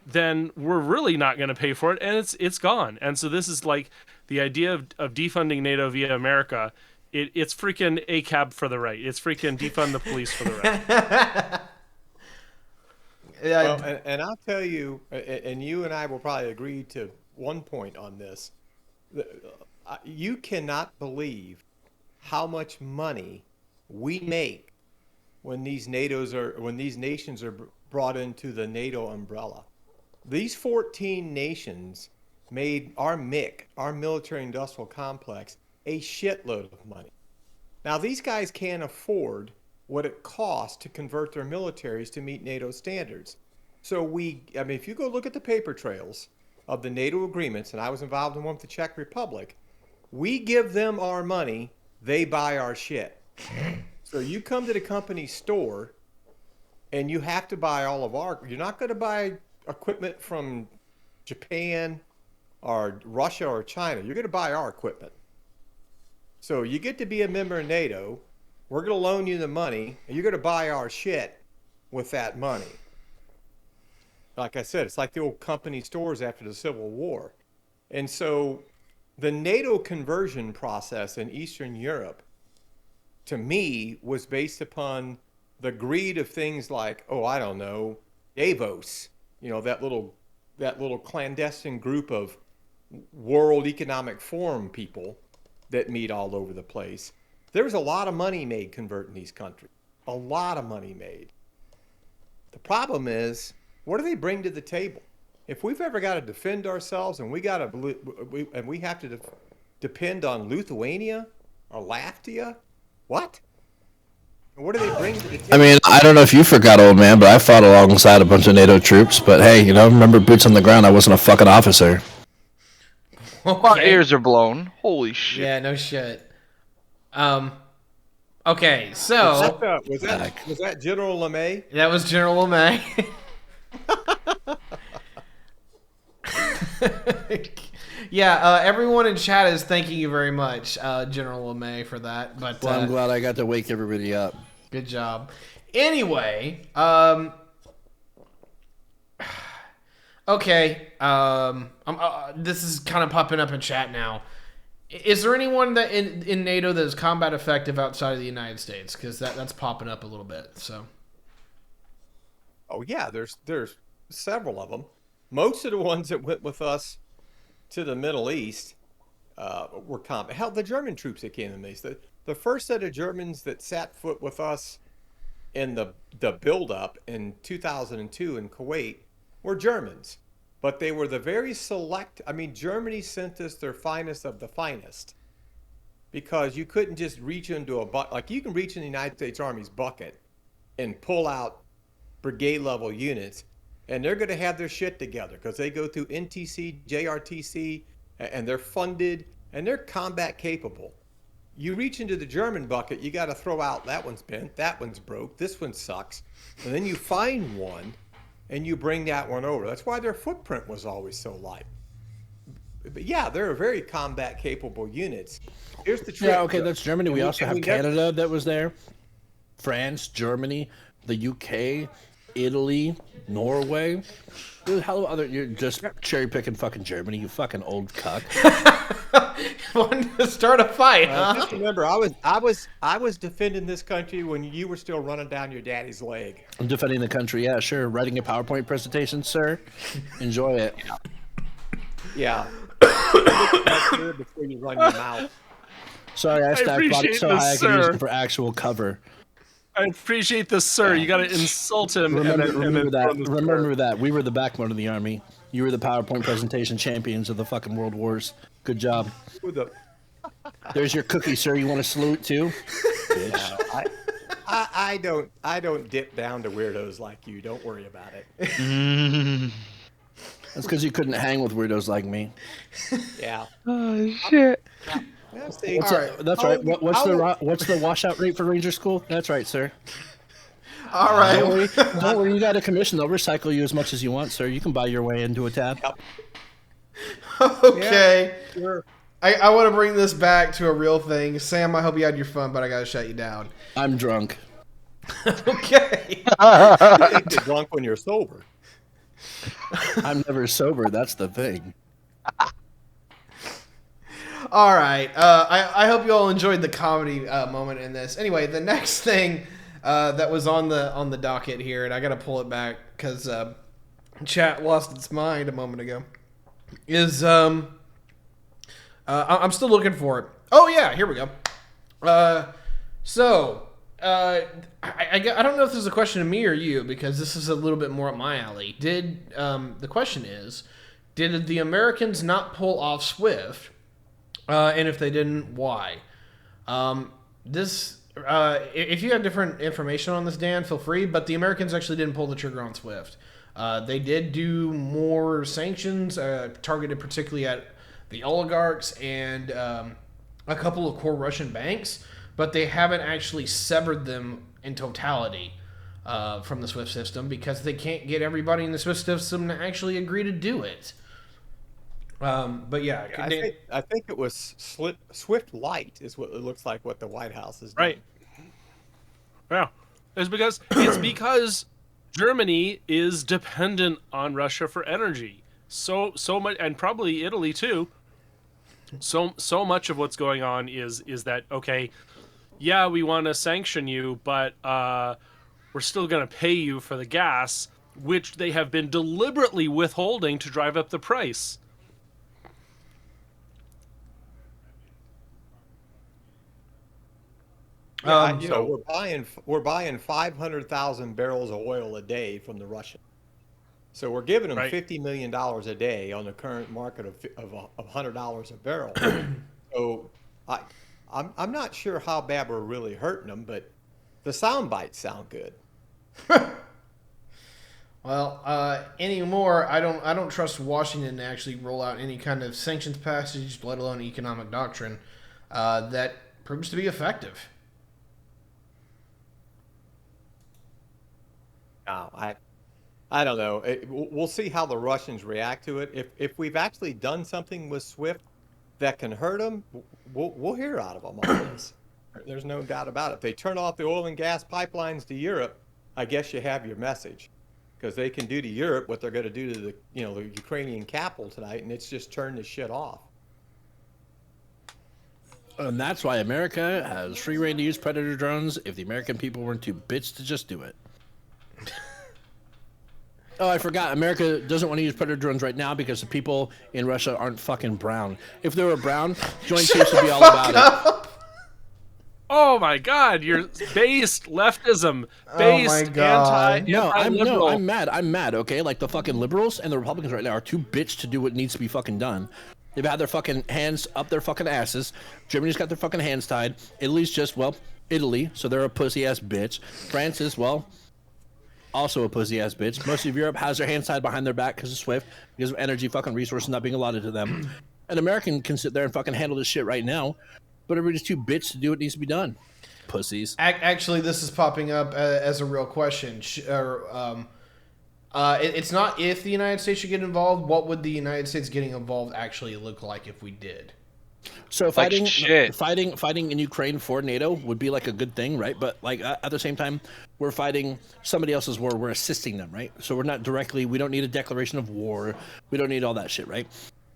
then we're really not going to pay for it, and it's gone. And so this is like the idea of defunding NATO via America. It's freaking ACAB for the right. It's freaking defund the police for the right. Well, and I'll tell you, and you and I will probably agree to one point on this. You cannot believe how much money we make when these nations are brought into the NATO umbrella. These 14 nations made our MIC, our military industrial complex, a shitload of money. Now, these guys can't afford what it costs to convert their militaries to meet NATO standards. So if you go look at the paper trails of the NATO agreements, and I was involved in one with the Czech Republic, we give them our money, they buy our shit. So you come to the company store and you have to buy you're not going to buy equipment from Japan or Russia or China. You're going to buy our equipment. So you get to be a member of NATO. We're going to loan you the money, and you're going to buy our shit with that money. Like I said, it's like the old company stores after the Civil War. And so the NATO conversion process in Eastern Europe, to me, was based upon the greed of things like, Davos, that little clandestine group of World Economic Forum people that meet all over the place. There was a lot of money made converting these countries. A lot of money made. The problem is, what do they bring to the table? If we've ever got to defend ourselves and we have to depend on Lithuania or Latvia, what? What do they bring to the table? I mean, I don't know if you forgot, old man, but I fought alongside a bunch of NATO troops. But hey, remember boots on the ground. I wasn't a fucking officer. My ears are blown. Holy shit. Yeah, no shit. Okay, so Was that General LeMay? that was General LeMay. Yeah, everyone in chat is thanking you very much, General LeMay, for that. But Well, I'm glad I got to wake everybody up. good job. Anyway, okay. This is kind of popping up in chat now. Is there anyone that in NATO that is combat effective outside of the United States? Because that's popping up a little bit. So. Oh yeah, there's several of them. Most of the ones that went with us to the Middle East were combat. Hell, the German troops that came to the Middle East. The first set of Germans that sat foot with us in the build-up in 2002 in Kuwait were Germans. But they were the very select. I mean, Germany sent us their finest of the finest, because you couldn't just reach into a bucket. Like, you can reach in the United States Army's bucket and pull out brigade level units, and they're going to have their shit together because they go through NTC, JRTC, and they're funded and they're combat capable. You reach into the German bucket, you got to throw out, that one's bent, that one's broke, this one sucks, and then you find one and you bring that one over. That's why their footprint was always so light. But yeah, they're very combat capable units. Here's the trick. Yeah, okay, that's Germany. We also have Canada that was there, France, Germany, the UK, Italy, Norway. There's a hell of other. You're just cherry picking fucking Germany, you fucking old cuck. Wanted to start a fight, huh? Just remember, I was defending this country when you were still running down your daddy's leg. I'm defending the country, yeah, sure. Writing a PowerPoint presentation, sir. Enjoy it. Yeah. Before you run your mouth. Sorry, I stacked bodies so high I can use them for actual cover. I appreciate this, sir. You got to insult him. Remember that. We were the backbone of the army. You were the PowerPoint presentation champions of the fucking world wars. Good job. There's your cookie, sir. You want to salute too? Bitch. I don't dip down to weirdos like you. Don't worry about it. That's because you couldn't hang with weirdos like me. Yeah. Oh shit. Yeah, see, That's right. What's the washout rate for Ranger School? That's right, sir. All right. Don't worry. You got a commission. They'll recycle you as much as you want, sir. You can buy your way into a tab. Okay. Yeah, sure. I want to bring this back to a real thing. Sam, I hope you had your fun, but I got to shut you down. I'm drunk. Okay. You think you're drunk when you're sober. I'm never sober. That's the thing. All right. I hope you all enjoyed the comedy moment in this. Anyway, the next thing that was on the docket here, and I got to pull it back because chat lost its mind a moment ago, is I'm still looking for it. Oh yeah, here we go. I don't know if this is a question to me or you, because this is a little bit more up my alley. The question is, did the Americans not pull off SWIFT? And if they didn't, why? If you have different information on this, Dan, feel free. But the Americans actually didn't pull the trigger on SWIFT. They did do more sanctions, targeted particularly at the oligarchs and a couple of core Russian banks, but they haven't actually severed them in totality from the SWIFT system because they can't get everybody in the SWIFT system to actually agree to do it. But yeah, I think it was Swift Light is what it looks like. What the White House is doing. Right. Yeah, it's because Germany is dependent on Russia for energy. So much, and probably Italy too. So much of what's going on is that, okay, yeah, we want to sanction you, but we're still going to pay you for the gas, which they have been deliberately withholding to drive up the price. Yeah, we're buying 500,000 barrels of oil a day from the Russians. So we're giving them $50 million a day on the current market of $100 a barrel. So I'm not sure how bad we're really hurting them, but the sound bites sound good. Well, anymore, I don't trust Washington to actually roll out any kind of sanctions passage, let alone economic doctrine that proves to be effective. No, I don't know. We'll see how the Russians react to it. If we've actually done something with SWIFT that can hurt them, we'll hear out of them on this. There's no doubt about it. If they turn off the oil and gas pipelines to Europe, I guess you have your message, because they can do to Europe what they're going to do to the Ukrainian capital tonight, and it's just turn this shit off. And that's why America has free reign to use Predator drones if the American people weren't too bitch to just do it. Oh, I forgot. America doesn't want to use Predator drones right now because the people in Russia aren't fucking brown. If they were brown, Joint Chiefs would be all about it. Oh my God! You're based leftism, based No, I'm mad. I'm mad. Okay, like the fucking liberals and the Republicans right now are too bitch to do what needs to be fucking done. They've had their fucking hands up their fucking asses. Germany's got their fucking hands tied. Italy's just, well, Italy, so they're a pussy ass bitch. France is, well, also a pussy ass bitch. Most of Europe has their hands tied behind their back because of SWIFT, because of energy fucking resources not being allotted to them. An American can sit there and fucking handle this shit right now, but everybody's too bitch to do what needs to be done. Pussies. Actually, this is popping up as a real question. It's not if the United States should get involved. What would the United States getting involved actually look like if we did? So fighting in Ukraine for NATO would be like a good thing, right? But like at the same time, we're fighting somebody else's war. We're assisting them, right? So we're not directly. We don't need a declaration of war. We don't need all that shit, right?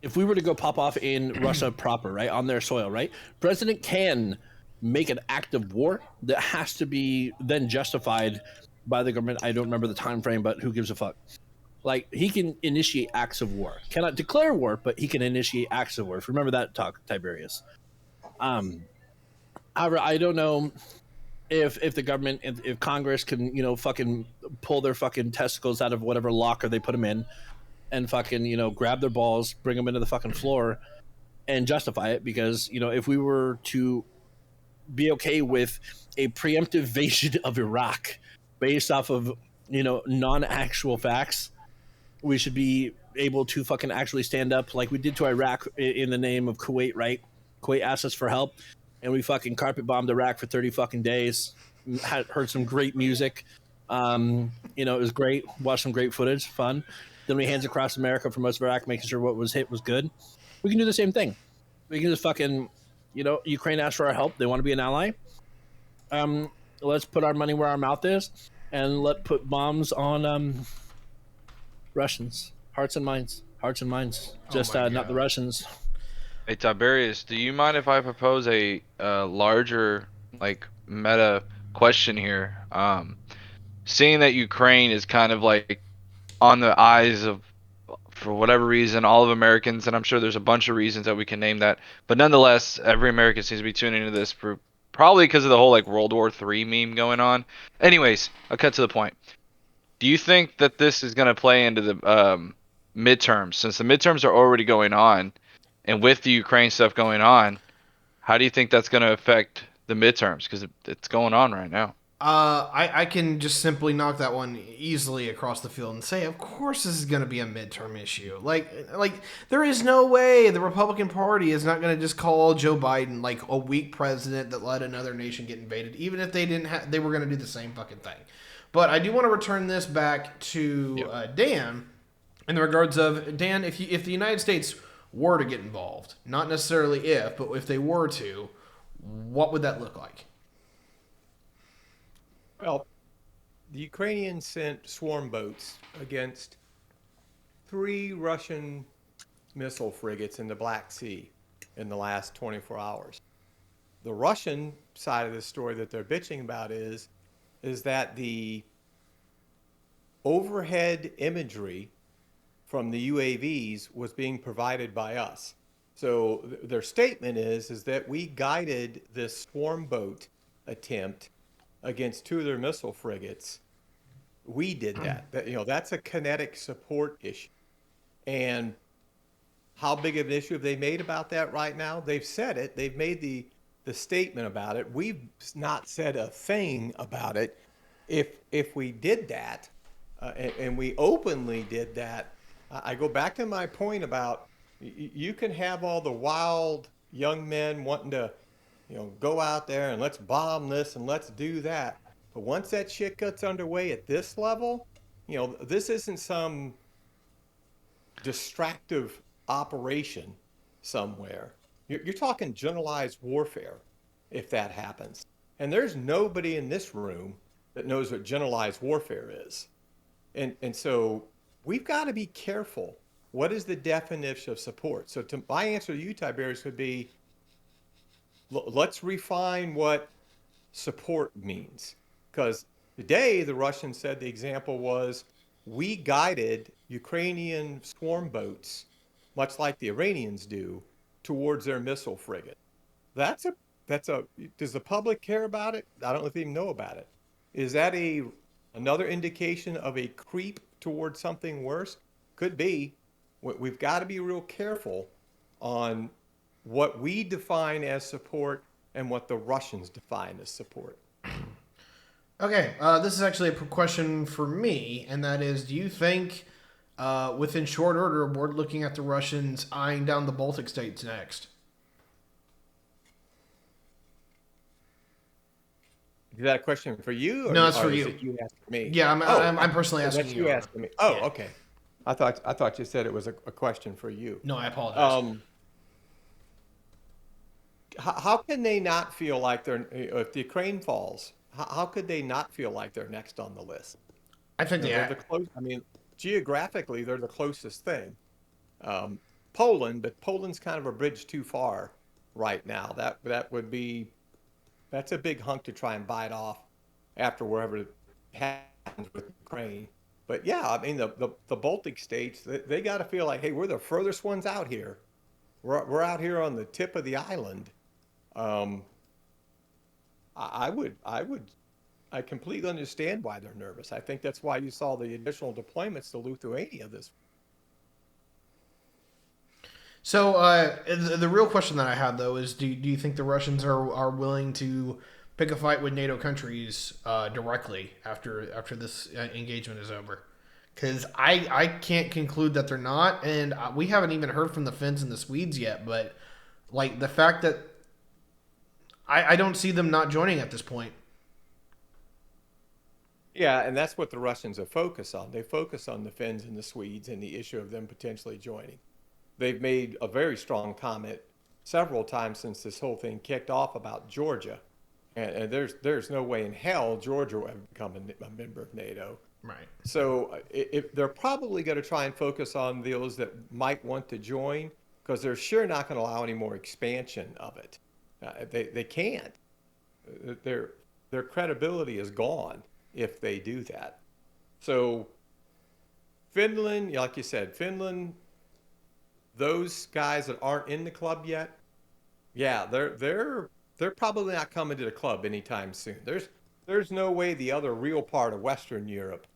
If we were to go pop off in Russia proper, right, on their soil, right, president can make an act of war that has to be then justified by the government. I don't remember the time frame, but who gives a fuck? Like, he can initiate acts of war. Cannot declare war, but he can initiate acts of war. Remember that talk, Tiberius. However, I don't know if the government, if Congress can, fucking pull their fucking testicles out of whatever locker they put them in and fucking, grab their balls, bring them into the fucking floor and justify it. Because, if we were to be okay with a preemptive invasion of Iraq based off of, non-actual facts, we should be able to fucking actually stand up like we did to Iraq in the name of Kuwait, right? Kuwait asked us for help, and we fucking carpet bombed Iraq for 30 fucking days. Heard some great music. You know, it was great. Watched some great footage, fun. Then we hands across America for most of Iraq, making sure what was hit was good. We can do the same thing. We can just fucking, you know, Ukraine asked for our help. They want to be an ally. Let's put our money where our mouth is, and put bombs on Russians. Hearts and minds. Just not the Russians. Hey Tiberius, do you mind if I propose a larger like meta question here? Seeing that Ukraine is kind of like on the eyes of, for whatever reason, all of Americans, and I'm sure there's a bunch of reasons that we can name that, but nonetheless, every American seems to be tuning into this for probably because of the whole like World War III meme going on. Anyways, I'll cut to the point. Do you think that this is going to play into the midterms, since the midterms are already going on, and with the Ukraine stuff going on, how do you think that's going to affect the midterms? Because it's going on right now. I can just simply knock that one easily across the field and say, of course, this is going to be a midterm issue. Like there is no way the Republican Party is not going to just call Joe Biden like a weak president that let another nation get invaded, even if they didn't. They were going to do the same fucking thing. But I do want to return this back to Dan, in the regards of Dan. If the United States were to get involved, not necessarily if, but if they were to, what would that look like? Well, the Ukrainians sent swarm boats against 3 Russian missile frigates in the Black Sea in the last 24 hours. The Russian side of the story that they're bitching about is that the overhead imagery from the UAVs was being provided by us. So their statement is that we guided this swarm boat attempt against 2 of their missile frigates. We did that. That's a kinetic support issue. And how big of an issue have they made about that right now? They've said it. They've made the statement about it. We've not said a thing about it. If we did that, and we openly did that, I go back to my point about you can have all the wild young men wanting to go out there and let's bomb this and let's do that. But once that shit gets underway at this level, this isn't some distractive operation somewhere. You're talking generalized warfare if that happens. And there's nobody in this room that knows what generalized warfare is. And so we've got to be careful. What is the definition of support? So my answer to you, Tiberius, would be, let's refine what support means. Because today the Russians said the example was, we guided Ukrainian swarm boats, much like the Iranians do, towards their missile frigate. Does the public care about it? I don't know if they even know about it. Is that another indication of a creep towards something worse? Could be. We've got to be real careful on what we define as support and what the Russians define as support. Okay, this is actually a question for me, and that is, do you think within short order we're looking at the Russians eyeing down the Baltic states next? Is that a question for you? No, it's for you. Is it you asking me? Yeah, I'm personally asking that's you. You asking me. Oh, yeah. Okay. I thought you said it was a question for you. No, I apologize. How can they not feel like if the Ukraine falls? How could they not feel like they're next on the list? I think they're the close. I mean, geographically, they're the closest thing. Poland, but Poland's kind of a bridge too far right now. That's a big hunk to try and bite off after wherever it happens with Ukraine. But yeah, I mean, the Baltic states, they got to feel like, hey, we're the furthest ones out here. We're out here on the tip of the island. I completely understand why they're nervous. I think that's why you saw the additional deployments to Lithuania this. So the real question that I had, though, is do you think the Russians are willing to pick a fight with NATO countries directly after this engagement is over? Because I can't conclude that they're not, and we haven't even heard from the Finns and the Swedes yet, but Like the fact that I don't see them not joining at this point. Yeah, and that's what the Russians are focused on. They focus on the Finns and the Swedes and the issue of them potentially joining. They've made a very strong comment several times since this whole thing kicked off about Georgia. And there's no way in hell Georgia will ever become a member of NATO. Right. So if they're probably going to try and focus on those that might want to join, because they're sure not going to allow any more expansion of it. They can't. Their credibility is gone if they do that. So Finland, like you said, Finland, those guys that aren't in the club yet, yeah, they're probably not coming to the club anytime soon. There's no way the other real part of Western Europe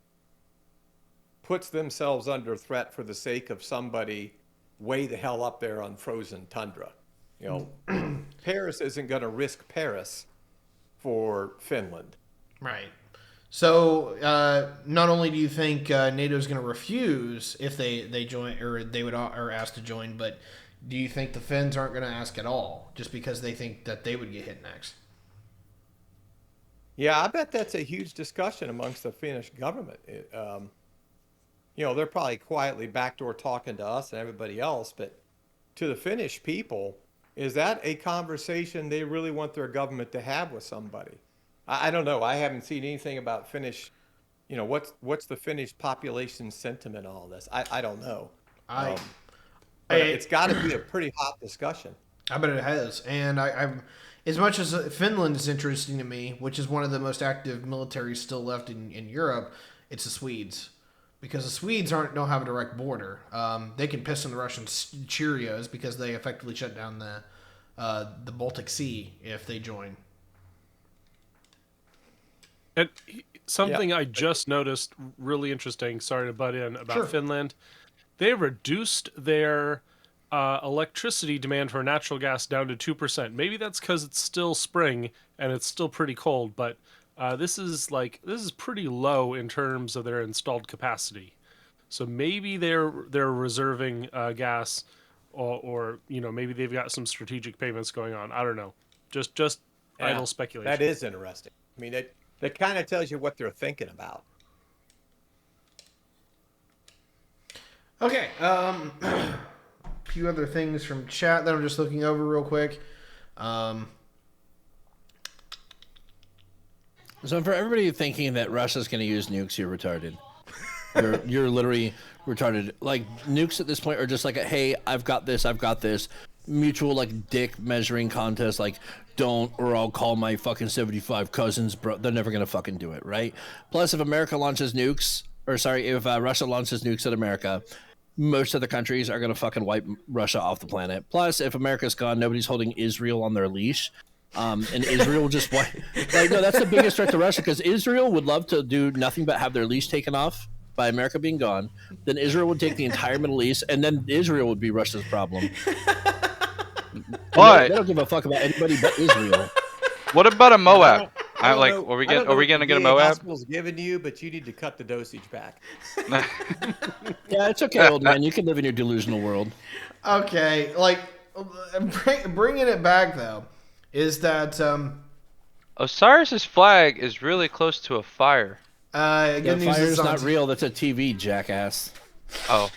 puts themselves under threat for the sake of somebody way the hell up there on frozen tundra. You know, Paris isn't going to risk Paris for Finland. Right. So not only do you think NATO is going to refuse if they join, or they would are asked to join, but do you think the Finns aren't going to ask at all, just because they think that they would get hit next? Yeah, I bet that's a huge discussion amongst the Finnish government. You know, they're probably quietly backdoor talking to us and everybody else, but to the Finnish people, is that a conversation they really want their government to have with somebody? I don't know. I haven't seen anything about Finnish. You know, what's the Finnish population sentiment on all this? I don't know. But it's got to be a pretty hot discussion. I bet it has. And I'm as much as Finland is interesting to me, which is one of the most active militaries still left in Europe, it's the Swedes. Because the Swedes don't have a direct border. They can piss on the Russian Cheerios because they effectively shut down the Baltic Sea if they join. And something I just noticed really interesting, sorry to butt in, about Finland. They reduced their electricity demand for natural gas down to 2%. Maybe that's because it's still spring and it's still pretty cold, but this is pretty low in terms of their installed capacity. So maybe they're reserving gas, or you know, maybe they've got some strategic payments going on. I don't know. Just idle speculation. That is interesting. I mean, that kind of tells you what they're thinking about. Okay. A few other things from chat that I'm just looking over real quick. So for everybody thinking that Russia's going to use nukes, you're retarded. You're literally retarded. Like, nukes at this point are just like, hey, I've got this. Mutual, like, dick measuring contest. Like, don't, or I'll call my fucking 75 cousins, bro. They're never going to fucking do it, right? Plus, if America launches nukes, if Russia launches nukes at America, most of the countries are going to fucking wipe Russia off the planet. Plus, if America's gone, nobody's holding Israel on their leash. And Israel just no, that's the biggest threat to Russia, because Israel would love to do nothing but have their leash taken off by America being gone. Then Israel would take the entire Middle East, and then Israel would be Russia's problem. But they don't give a fuck about anybody but Israel. What about a Moab? I don't know. Are we gonna get a Moab? Gospel's given you, but you need to cut the dosage back. Yeah, it's okay, old man. You can live in your delusional world. Okay, like bringing it back though, is that Osiris's flag is really close to a fire. good news Fire's is not real. That's a TV, jackass. Oh.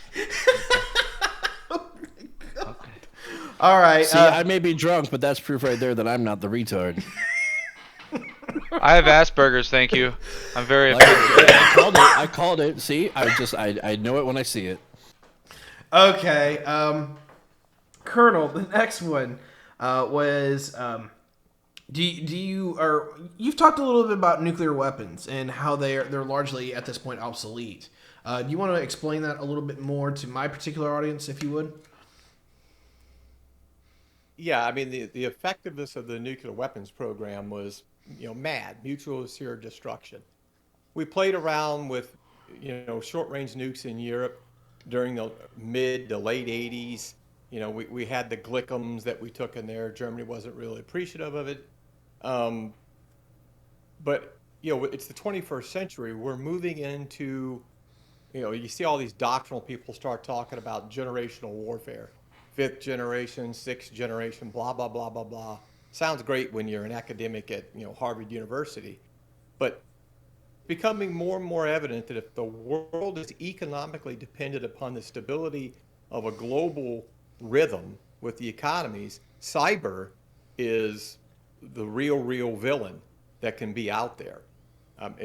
All right. See, I may be drunk, but that's proof right there that I'm not the retard. I have Asperger's, thank you. I'm very I called it. See, I know it when I see it. Okay. Colonel, the next one was you've talked a little bit about nuclear weapons and how they're largely at this point obsolete. Do you want to explain that a little bit more to my particular audience, if you would? Yeah, I mean, the effectiveness of the nuclear weapons program was, mad, mutual assured destruction. We played around with, short-range nukes in Europe during the mid to late 80s. We had the Glickums that we took in there. Germany wasn't really appreciative of it. But, it's the 21st century. We're moving into, you see all these doctrinal people start talking about generational warfare. fifth generation, sixth generation, blah, blah, blah, blah, blah. Sounds great when you're an academic at, Harvard University, but becoming more and more evident that if the world is economically dependent upon the stability of a global rhythm with the economies, cyber is the real villain that can be out there.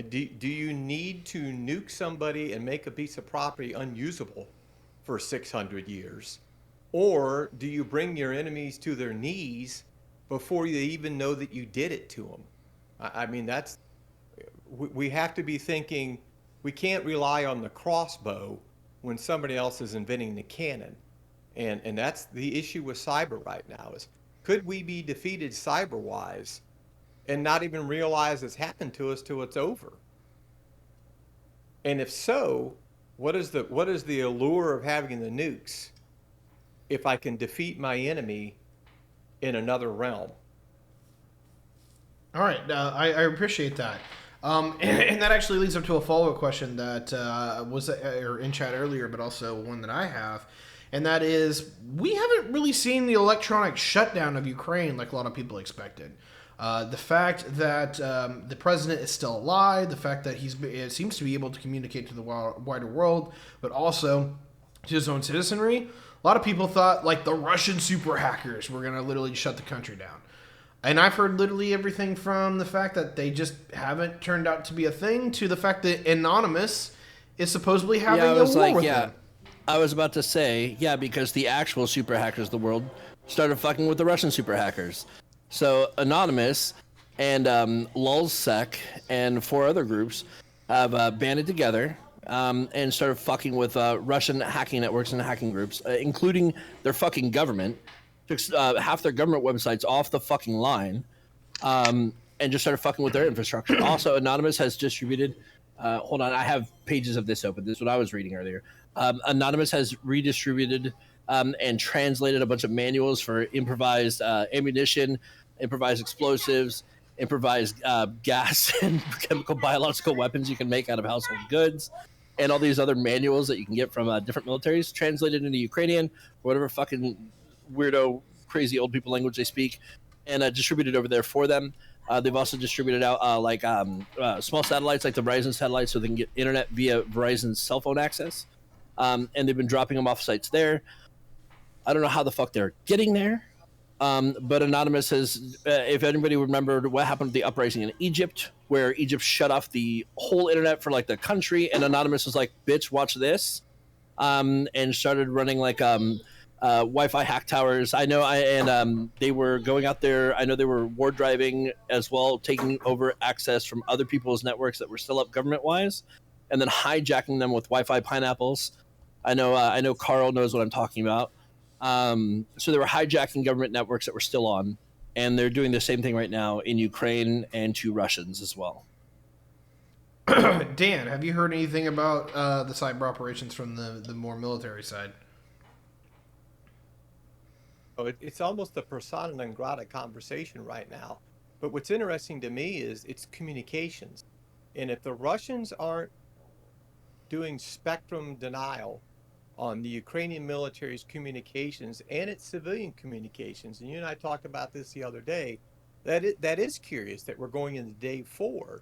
Do you need to nuke somebody and make a piece of property unusable for 600 years? Or do you bring your enemies to their knees before you even know that you did it to them? I mean, we have to be thinking we can't rely on the crossbow when somebody else is inventing the cannon. And that's the issue with cyber right now is could we be defeated cyber-wise and not even realize it's happened to us till it's over? And if so, what is the allure of having the nukes if I can defeat my enemy in another realm? All right, I appreciate that. And that actually leads up to a follow-up question that was in chat earlier, but also one that I have. And that is, we haven't really seen the electronic shutdown of Ukraine like a lot of people expected. The fact that the president is still alive, the fact that he seems to be able to communicate to the wider world, but also to his own citizenry, a lot of people thought like the Russian super hackers were going to literally shut the country down. And I've heard literally everything from the fact that they just haven't turned out to be a thing to the fact that Anonymous is supposedly having a war with them. I was about to say, because the actual super hackers of the world started fucking with the Russian super hackers. So Anonymous and LulzSec and 4 other groups have banded together and started fucking with Russian hacking networks and hacking groups, including their fucking government. Took half their government websites off the fucking line and just started fucking with their infrastructure. Also, Anonymous has distributed... hold on, I have pages of this open. This is what I was reading earlier. Anonymous has redistributed and translated a bunch of manuals for improvised ammunition, improvised explosives, improvised gas and chemical biological weapons you can make out of household goods, and all these other manuals that you can get from different militaries, translated into Ukrainian, or whatever fucking weirdo, crazy old people language they speak, and distributed over there for them. They've also distributed out small satellites like the Verizon satellites so they can get internet via Verizon's cell phone access. And they've been dropping them off sites there. I don't know how the fuck they're getting there. But Anonymous has, if anybody remembered what happened to the uprising in Egypt, where Egypt shut off the whole internet for like the country, and Anonymous was like, bitch, watch this. And started running like Wi-Fi hack towers. I know, they were going out there. I know they were war driving as well, taking over access from other people's networks that were still up government-wise, and then hijacking them with Wi-Fi pineapples. I know Carl knows what I'm talking about. So they were hijacking government networks that were still on, and they're doing the same thing right now in Ukraine and to Russians as well. Dan, have you heard anything about the cyber operations from the more military side? It's almost a persona non grata conversation right now. But what's interesting to me is it's communications. And if the Russians aren't doing spectrum denial on the Ukrainian military's communications and its civilian communications, and you and I talked about this the other day, that is curious that we're going into day 4,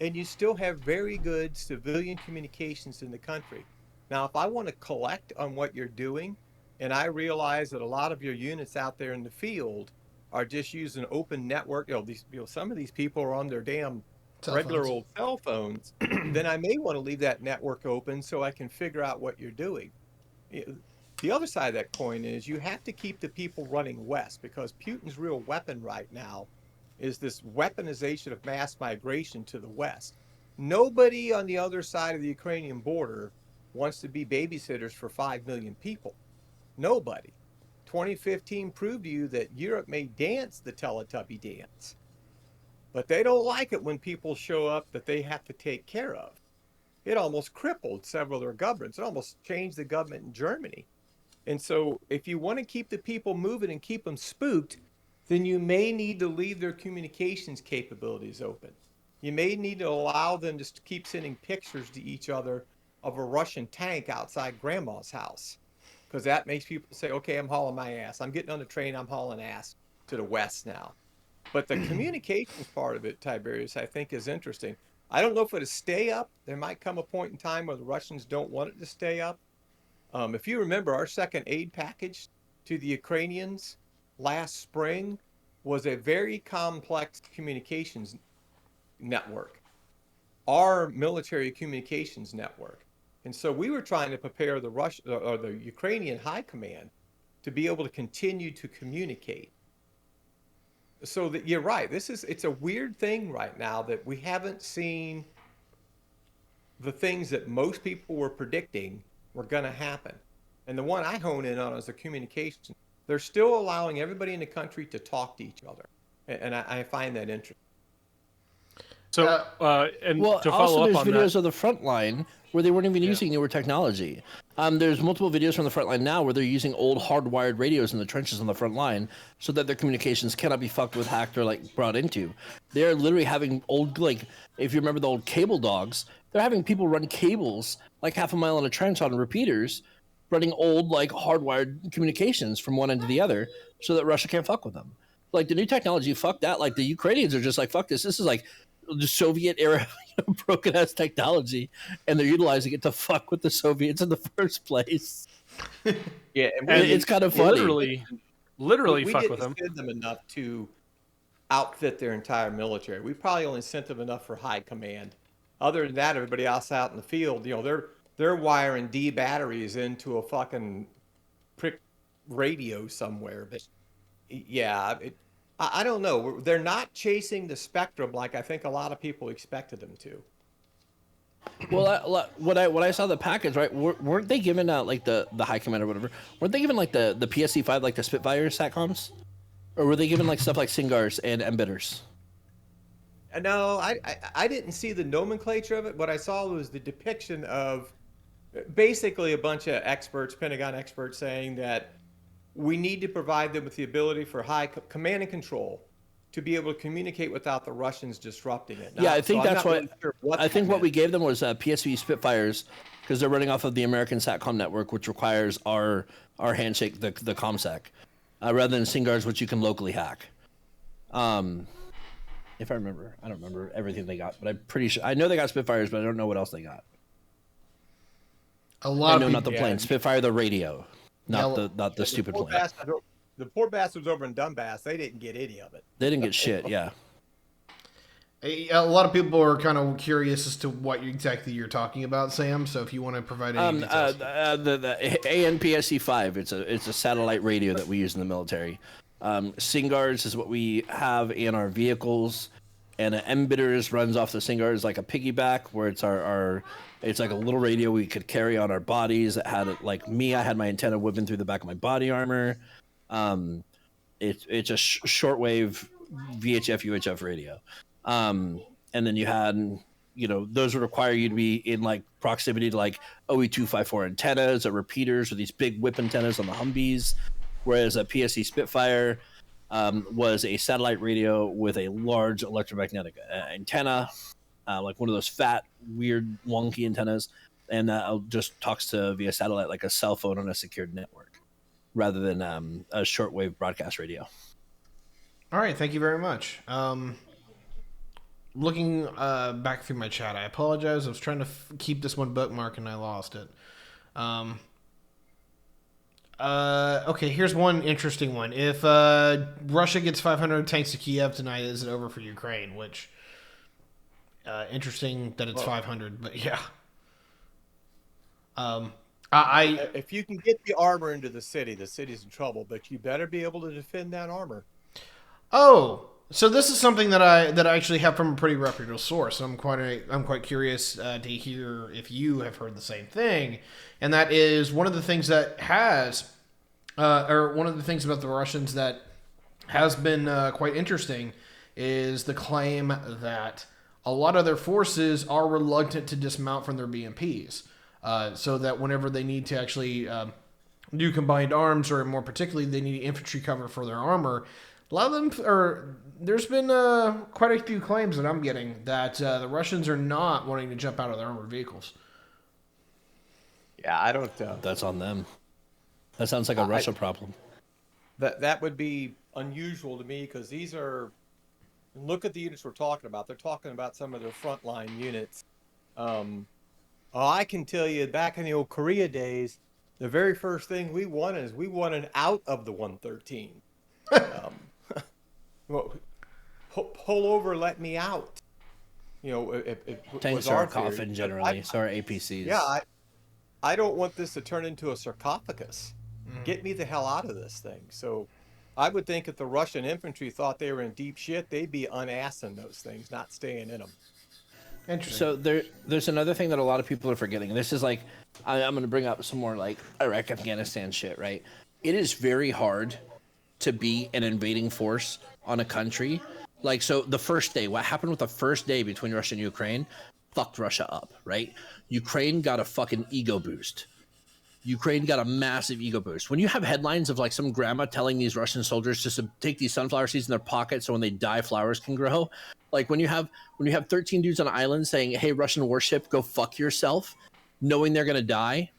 and you still have very good civilian communications in the country. Now, if I want to collect on what you're doing, and I realize that a lot of your units out there in the field are just using open network, some of these people are on their damn regular old cell phones, then I may want to leave that network open so I can figure out what you're doing. The other side of that coin is you have to keep the people running west, because Putin's real weapon right now is this weaponization of mass migration to the west. Nobody on the other side of the Ukrainian border wants to be babysitters for 5 million people. Nobody. 2015 proved to you that Europe may dance the Teletubby dance, but they don't like it when people show up that they have to take care of. It almost crippled several of their governments. It almost changed the government in Germany. And so if you want to keep the people moving and keep them spooked, then you may need to leave their communications capabilities open. You may need to allow them to keep sending pictures to each other of a Russian tank outside grandma's house. because that makes people say, okay, I'm hauling my ass. I'm getting on the train, I'm hauling ass to the west now. But the communications part of it, Tiberius, I think is interesting. I don't know if it'll stay up. There might come a point in time where the Russians don't want it to stay up. If you remember, our second aid package to the Ukrainians last spring was a very complex communications network, our military communications network. And so we were trying to prepare the Russian or the Ukrainian high command to be able to continue to communicate. So that you're right. It's a weird thing right now that we haven't seen the things that most people were predicting were going to happen. And the one I hone in on is the communication. They're still allowing everybody in the country to talk to each other. And I find that interesting. So, and Well, to follow also up there's on videos that, of the front line where they weren't even using newer technology. There's multiple videos from the front line now where they're using old hardwired radios in the trenches on the front line so that their communications cannot be fucked with, hacked, or like brought into. They're literally having old, like, if you remember the old cable dogs, they're having people run cables like half a mile in a trench on repeaters, running old, like, hardwired communications from one end to the other so that Russia can't fuck with them. Like, the new technology, fuck that. Like, the Ukrainians are just like, fuck this. This is like the Soviet era broken ass technology, and they're utilizing it to fuck with the Soviets in the first place. Yeah, and it's kind of funny. literally we fuck didn't with them. send them enough to outfit their entire military. We probably only sent them enough for high command. Other than that, everybody else out in the field, they're wiring D batteries into a fucking prick radio somewhere. But yeah, I don't know. They're not chasing the spectrum like I think a lot of people expected them to. Well, when I saw the package, right, weren't they given like the high command or whatever? Weren't they given like the PSC-5, like the Spitfire satcoms, or were they given like stuff like Singars and Embitters? No, I didn't see the nomenclature of it. What I saw was the depiction of basically a bunch of experts, Pentagon experts, saying that we need to provide them with the ability for high command and control to be able to communicate without the Russians disrupting it. Yeah, I think so that's really what. sure I think what meant. we gave them was PSV Spitfires because they're running off of the American Satcom network, which requires our handshake, the ComSec, rather than Singars, which you can locally hack. If I remember, I don't remember everything they got, but I'm pretty sure I know they got Spitfires, but I don't know what else they got. A lot of people, not the plane, Spitfire, the radio, not the stupid plane. The poor bastards over in Donbass, they didn't get any of it. They didn't get shit. Yeah. A lot of people are kind of curious as to what exactly you're talking about, Sam. So if you want to provide any details. The ANPSC-5, it's a satellite radio that we use in the military. Singars is what we have in our vehicles, and Embitters runs off the Singars like a piggyback, where it's it's like a little radio we could carry on our bodies. It had like me, I had my antenna whipping through the back of my body armor. It's a shortwave VHF UHF radio. And then you had, those would require you to be in like proximity to like OE254 antennas or repeaters or these big whip antennas on the Humvees. Whereas a PSC Spitfire was a satellite radio with a large electromagnetic antenna, like one of those fat, weird, wonky antennas, and just talks via satellite like a cell phone on a secured network, rather than a shortwave broadcast radio. All right, thank you very much. Looking back through my chat, I apologize. I was trying to keep this one bookmark and I lost it. Okay, here's one interesting one. If Russia gets 500 tanks to Kiev tonight, is it over for Ukraine? Which, interesting that it's 500, but yeah. If you can get the armor into the city's in trouble, but you better be able to defend that armor. Oh, so this is something that I actually have from a pretty reputable source. I'm quite curious to hear if you have heard the same thing, and that is one of the things that one of the things about the Russians that has been quite interesting is the claim that a lot of their forces are reluctant to dismount from their BMPs, so that whenever they need to actually do combined arms, or more particularly, they need infantry cover for their armor. A lot of them there's been quite a few claims that I'm getting that the Russians are not wanting to jump out of their armored vehicles. Yeah, I don't. That's on them. That sounds like a Russia problem. That would be unusual to me because these are. Look at the units we're talking about. They're talking about some of their frontline units. I can tell you, back in the old Korea days, the very first thing we wanted is we wanted out of the 113. Well, pull over, let me out. You know, it Tanks was are our a coffin theory. generally. So are APCs. Yeah, I don't want this to turn into a sarcophagus. Get me the hell out of this thing. So I would think if the Russian infantry thought they were in deep shit, they'd be unassing those things, not staying in them. Interesting. So there's another thing that a lot of people are forgetting. This is like, I'm going to bring up some more like Iraq, Afghanistan shit, right? It is very hard to be an invading force on a country. Like, so the first day, what happened with the first day between Russia and Ukraine fucked Russia up, right? Ukraine got a fucking ego boost. Ukraine got a massive ego boost. When you have headlines of like some grandma telling these Russian soldiers just to take these sunflower seeds in their pocket so when they die, flowers can grow. Like when you have 13 dudes on an island saying, "Hey, Russian warship, go fuck yourself," knowing they're gonna die.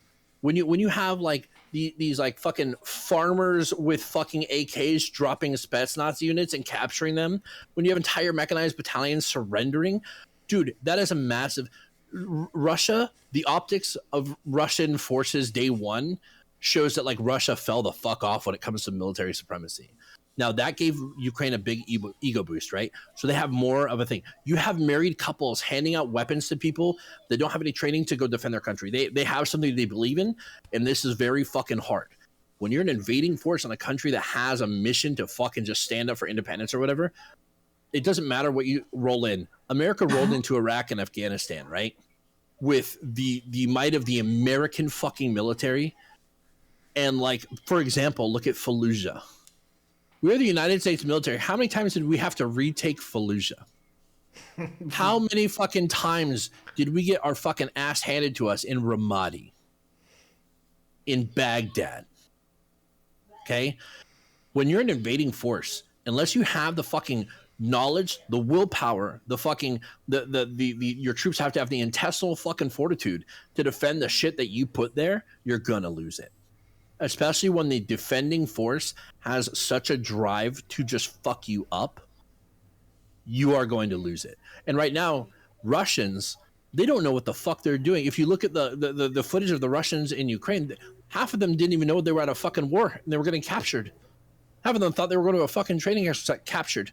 When you have like these like fucking farmers with fucking AKs dropping Spetsnaz units and capturing them, when you have entire mechanized battalions surrendering, dude, that is a massive. Russia, the optics of Russian forces day one shows that like Russia fell the fuck off when it comes to military supremacy. Now that gave Ukraine a big ego boost, right? So they have more of a thing. You have married couples handing out weapons to people that don't have any training to go defend their country. They have something they believe in, and this is very fucking hard. When you're an invading force on a country that has a mission to fucking just stand up for independence or whatever, it doesn't matter what you roll in. America rolled into Iraq and Afghanistan, right? With the might of the American fucking military. And like, for example, look at Fallujah. We're the United States military. How many times did we have to retake Fallujah? How many fucking times did we get our fucking ass handed to us in Ramadi? In Baghdad? Okay? When you're an invading force, unless you have the fucking knowledge, the willpower, the fucking your troops have to have the intestinal fucking fortitude to defend the shit that you put there, you're gonna lose it. Especially when the defending force has such a drive to just fuck you up, you are going to lose it. And right now, Russians, they don't know what the fuck they're doing. If you look at the footage of the Russians in Ukraine, half of them didn't even know they were at a fucking war and they were getting captured. Half of them thought they were going to a fucking training exercise, captured.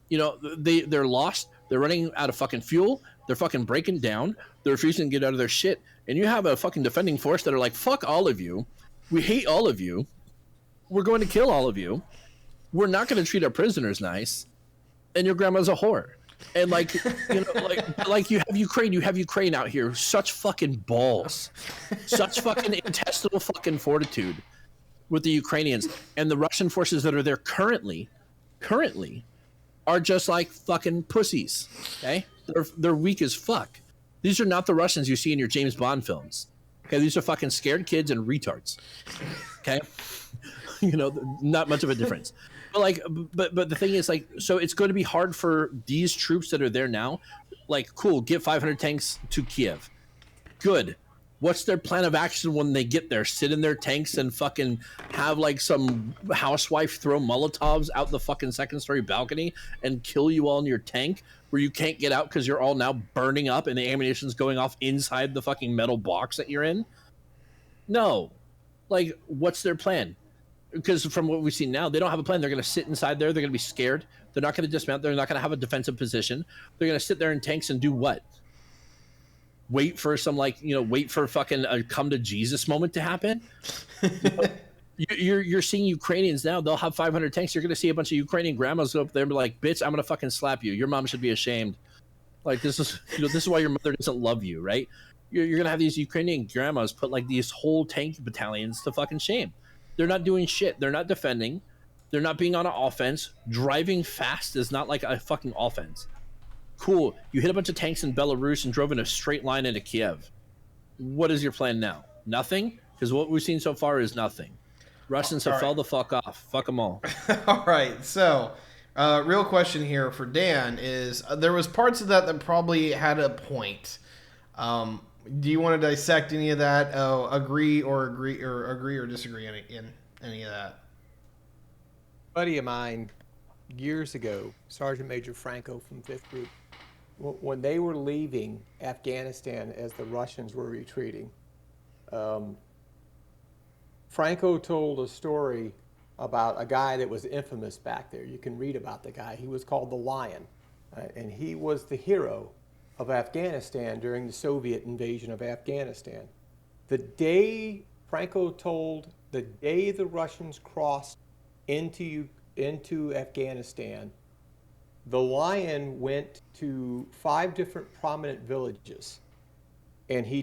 You know, they're lost. They're running out of fucking fuel. They're fucking breaking down. They're refusing to get out of their shit. And you have a fucking defending force that are like, fuck all of you. We hate all of you. We're going to kill all of you. We're not going to treat our prisoners nice. And your grandma's a whore. And like, you know, like you have Ukraine out here. Such fucking balls. Such fucking intestinal fucking fortitude with the Ukrainians. And the Russian forces that are there currently are just like fucking pussies. Okay? They're weak as fuck. These are not the Russians you see in your James Bond films. Okay, these are fucking scared kids and retards. Okay? You know, not much of a difference. But like but the thing is, like, so it's going to be hard for these troops that are there now. Like, cool, get 500 tanks to Kiev. Good. What's their plan of action when they get there? Sit in their tanks and fucking have like some housewife throw Molotovs out the fucking second story balcony and kill you all in your tank where you can't get out because you're all now burning up and the ammunition's going off inside the fucking metal box that you're in? No. Like, what's their plan? Because from what we've seen now, they don't have a plan. They're going to sit inside there. They're going to be scared. They're not going to dismount. They're not going to have a defensive position. They're going to sit there in tanks and do what? Wait for some, like, you know, wait for fucking a come to Jesus moment to happen. You're seeing Ukrainians now. They'll have 500 tanks. You're going to see a bunch of Ukrainian grandmas go up there and be like, bitch, I'm going to fucking slap you. Your mom should be ashamed. Like, this is why your mother doesn't love you, right? You're going to have these Ukrainian grandmas put like these whole tank battalions to fucking shame. They're not doing shit. They're not defending. They're not being on an offense. Driving fast is not like a fucking offense. Cool. You hit a bunch of tanks in Belarus and drove in a straight line into Kiev. What is your plan now? Nothing? Because what we've seen so far is nothing. Russians have fell the fuck off. Fuck them all. All right. So, real question here for Dan is, there was parts of that probably had a point. Do you want to dissect any of that? Oh, agree or disagree in any of that? Buddy of mine years ago, Sergeant Major Franco from 5th Group, when they were leaving Afghanistan as the Russians were retreating, um, Franco told a story about a guy that was infamous back there. You can read about the guy. He was called the Lion, and he was the hero of Afghanistan during the Soviet invasion of Afghanistan. The day Franco told, the day the Russians crossed into Afghanistan, the Lion went to 5 different prominent villages, and he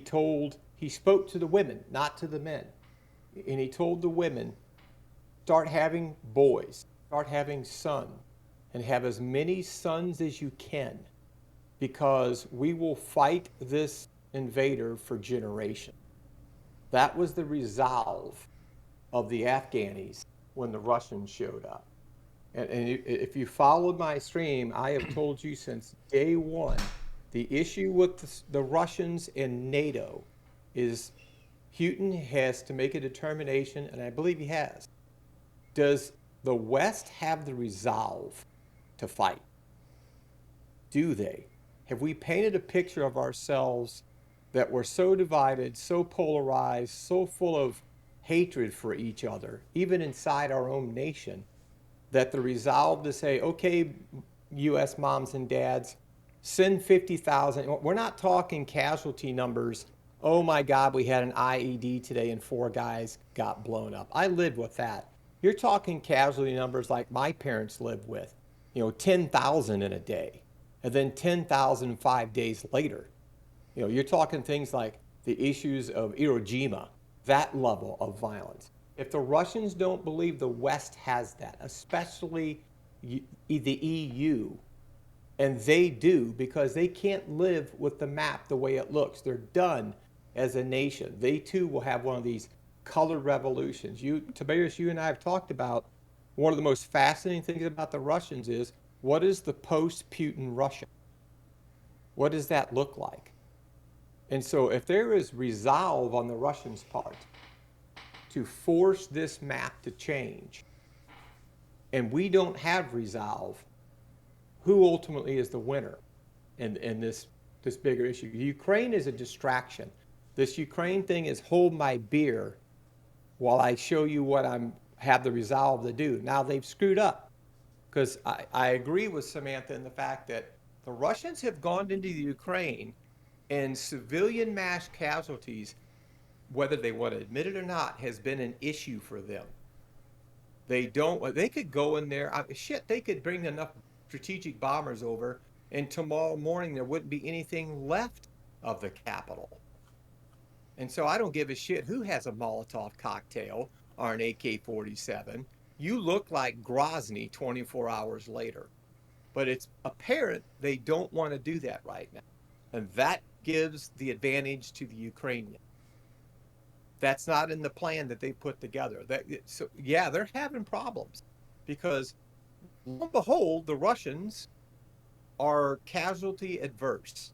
spoke to the women, not to the men. And he told the women, start having boys, start having sons, and have as many sons as you can, because we will fight this invader for generations. That was the resolve of the Afghanis when the Russians showed up. And if you followed my stream, I have told you since day one, the issue with the Russians and NATO is Putin has to make a determination, and I believe he has. Does the West have the resolve to fight? Do they? Have we painted a picture of ourselves that we're so divided, so polarized, so full of hatred for each other, even inside our own nation, that the resolve to say, okay, U.S. moms and dads, send 50,000. We're not talking casualty numbers. Oh my God, we had an IED today and 4 guys got blown up. I lived with that. You're talking casualty numbers like my parents lived with, 10,000 in a day, and then 10,000 5 days later. You're talking things like the issues of Iwo Jima, that level of violence. If the Russians don't believe the West has that, especially the EU, and they do, because they can't live with the map the way it looks. They're done as a nation. They too will have one of these colored revolutions. Tiberius, you and I have talked about one of the most fascinating things about the Russians is, what is the post-Putin Russia? What does that look like? And so if there is resolve on the Russians' part to force this map to change, and we don't have resolve, who ultimately is the winner in this bigger issue? Ukraine is a distraction. This Ukraine thing is hold my beer while I show you what I have the resolve to do. Now they've screwed up, because I agree with Samantha in the fact that the Russians have gone into the Ukraine, and civilian mass casualties, whether they want to admit it or not, has been an issue for them. They could go in there, they could bring enough strategic bombers over, and tomorrow morning there wouldn't be anything left of the capital. And so I don't give a shit who has a Molotov cocktail or an AK-47. You look like Grozny 24 hours later. But it's apparent they don't want to do that right now. And that gives the advantage to the Ukrainians. That's not in the plan that they put together. So yeah, they're having problems, because lo and behold, the Russians are casualty adverse.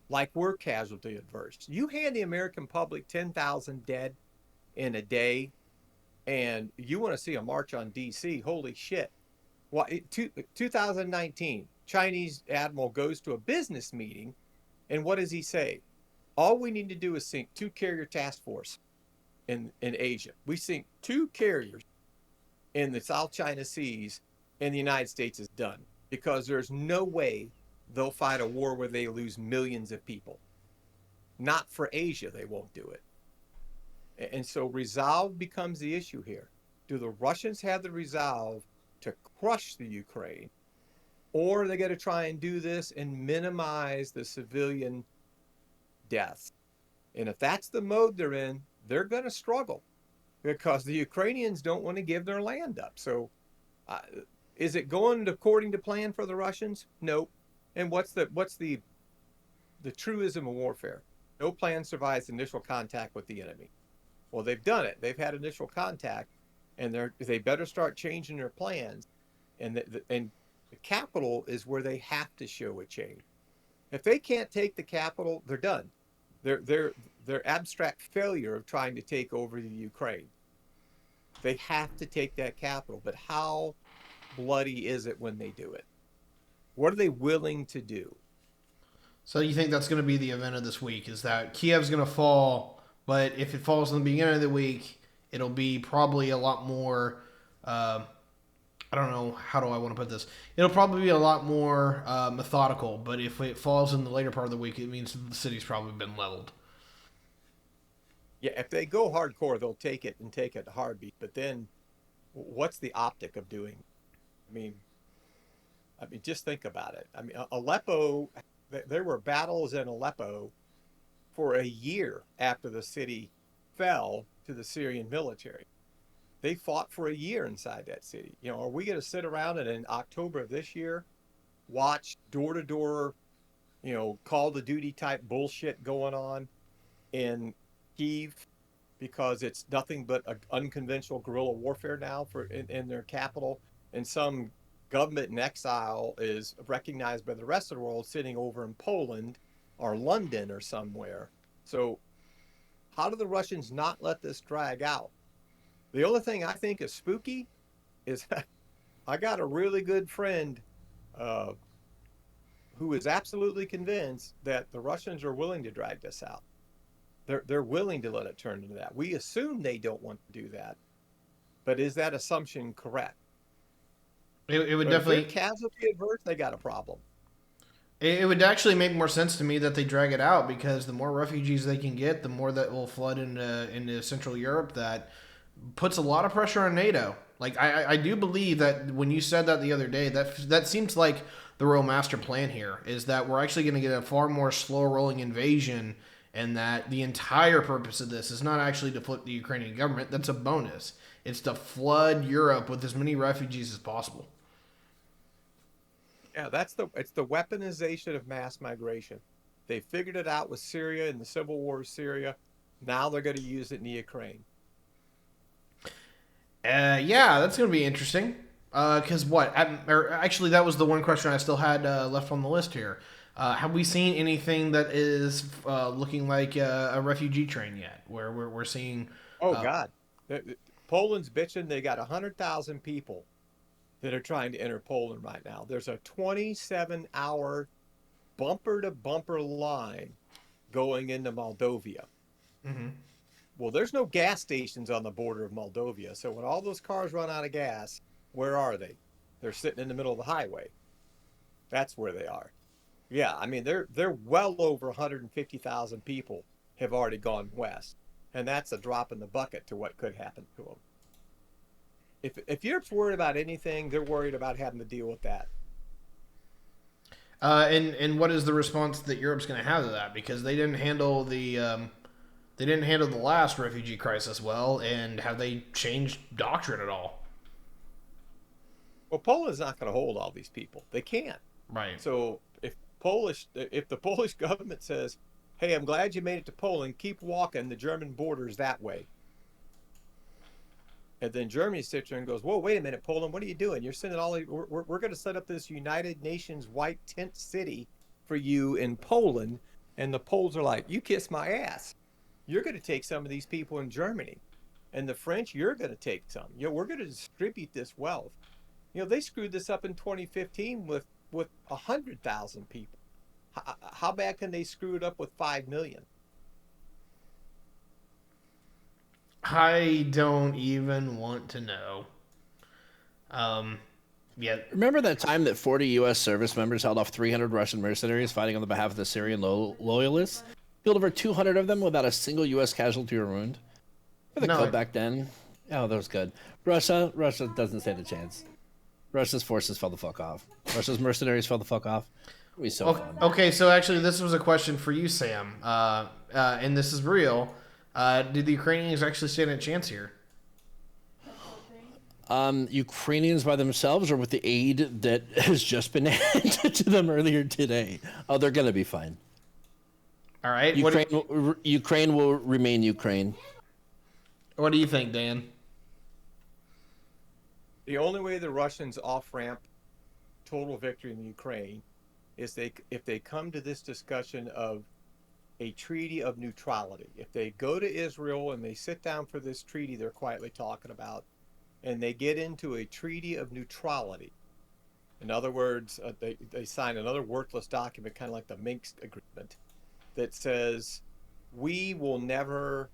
Like we're casualty adverse. You hand the American public 10,000 dead in a day, and you want to see a march on DC, holy shit. 2019, Chinese admiral goes to a business meeting, and what does he say? All we need to do is sink 2 carrier task force in Asia. We sink 2 carriers in the South China Seas, and the United States is done, because there's no way they'll fight a war where they lose millions of people. Not for Asia, they won't do it. And so resolve becomes the issue here. Do the Russians have the resolve to crush the Ukraine, or are they going to try and do this and minimize the civilian deaths? And if that's the mode they're in, they're going to struggle, because the Ukrainians don't want to give their land up. So is it going according to plan for the Russians? Nope. And what's the truism of warfare? No plan survives initial contact with the enemy. Well, they've done it. They've had initial contact, and they better start changing their plans. And the capital is where they have to show a change. If they can't take the capital, they're done. Their abstract failure of trying to take over the Ukraine. They have to take that capital, but how bloody is it when they do it? What are they willing to do? So you think that's going to be the event of this week? Is that Kiev's going to fall, but if it falls in the beginning of the week, it'll be probably a lot more. I don't know how do I want to put this. It'll probably be a lot more methodical. But if it falls in the later part of the week, it means the city's probably been leveled. Yeah, if they go hardcore, they'll take it and take it heartbeat. But then, what's the optic of doing? I mean, just think about it. I mean, Aleppo. There were battles in Aleppo for a year after the city fell to the Syrian military. They fought for a year inside that city. You know, are we going to sit around and in October of this year watch door to door, Call of Duty type bullshit going on in Kyiv because it's nothing but unconventional guerrilla warfare now in their capital, and some government in exile is recognized by the rest of the world sitting over in Poland or London or somewhere. So how do the Russians not let this drag out? The only thing I think is spooky is I got a really good friend who is absolutely convinced that the Russians are willing to drag this out. They're willing to let it turn into that. We assume they don't want to do that, but is that assumption correct? It would definitely if they're casualty adverse. They got a problem. It would actually make more sense to me that they drag it out because the more refugees they can get, the more that will flood into Central Europe. That puts a lot of pressure on NATO. Like I do believe that when you said that the other day, that seems like the real master plan here is that we're actually going to get a far more slow rolling invasion, and that the entire purpose of this is not actually to flip the Ukrainian government. That's a bonus. It's to flood Europe with as many refugees as possible. Yeah, it's the weaponization of mass migration. They figured it out with Syria in the civil war of Syria. Now they're going to use it in the Ukraine. Yeah, that's going to be interesting. Because actually, that was the one question I still had left on the list here. Have we seen anything that is looking like a refugee train yet? Where we're seeing. Oh God, Poland's bitching. They got 100,000 people that are trying to enter Poland right now. There's a 27-hour bumper to bumper line going into Moldova. Mm-hmm. Well, there's no gas stations on the border of Moldova. So when all those cars run out of gas, where are they? They're sitting in the middle of the highway. That's where they are. Yeah, I mean they're well over 150,000 people have already gone west, and that's a drop in the bucket to what could happen to them. If Europe's worried about anything, they're worried about having to deal with that. And what is the response that Europe's going to have to that? Because they didn't handle the last refugee crisis well, and have they changed doctrine at all? Well, Poland's not going to hold all these people. They can't. Right. So if the Polish government says, "Hey, I'm glad you made it to Poland. Keep walking. The German border's that way." And then Germany sits there and goes, "Whoa, wait a minute, Poland, what are you doing? You're sending we're going to set up this United Nations white tent city for you in Poland." And the Poles are like, "You kiss my ass. You're going to take some of these people in Germany. And the French, you're going to take some. We're going to distribute this wealth." They screwed this up in 2015 with 100,000 people. How bad can they screw it up with 5 million? I don't even want to know. Yeah. Remember that time that 40 U.S. service members held off 300 Russian mercenaries fighting on the behalf of the Syrian loyalists? Killed over 200 of them without a single U.S. casualty or wound. The club back then. Oh, that was good. Russia doesn't stand a chance. Russia's forces fell the fuck off. Russia's mercenaries fell the fuck off. It'd be so fun. Okay, so actually, this was a question for you, Sam, and this is real. Did the Ukrainians actually stand a chance here? Ukrainians by themselves or with the aid that has just been handed to them earlier today? Oh, they're going to be fine. All right. Ukraine will remain Ukraine. What do you think, Dan? The only way the Russians off-ramp total victory in Ukraine is if they come to this discussion of a treaty of neutrality, if they go to Israel and they sit down for this treaty they're quietly talking about, and they get into a treaty of neutrality, in other words, they sign another worthless document, kind of like the Minsk agreement, that says we will never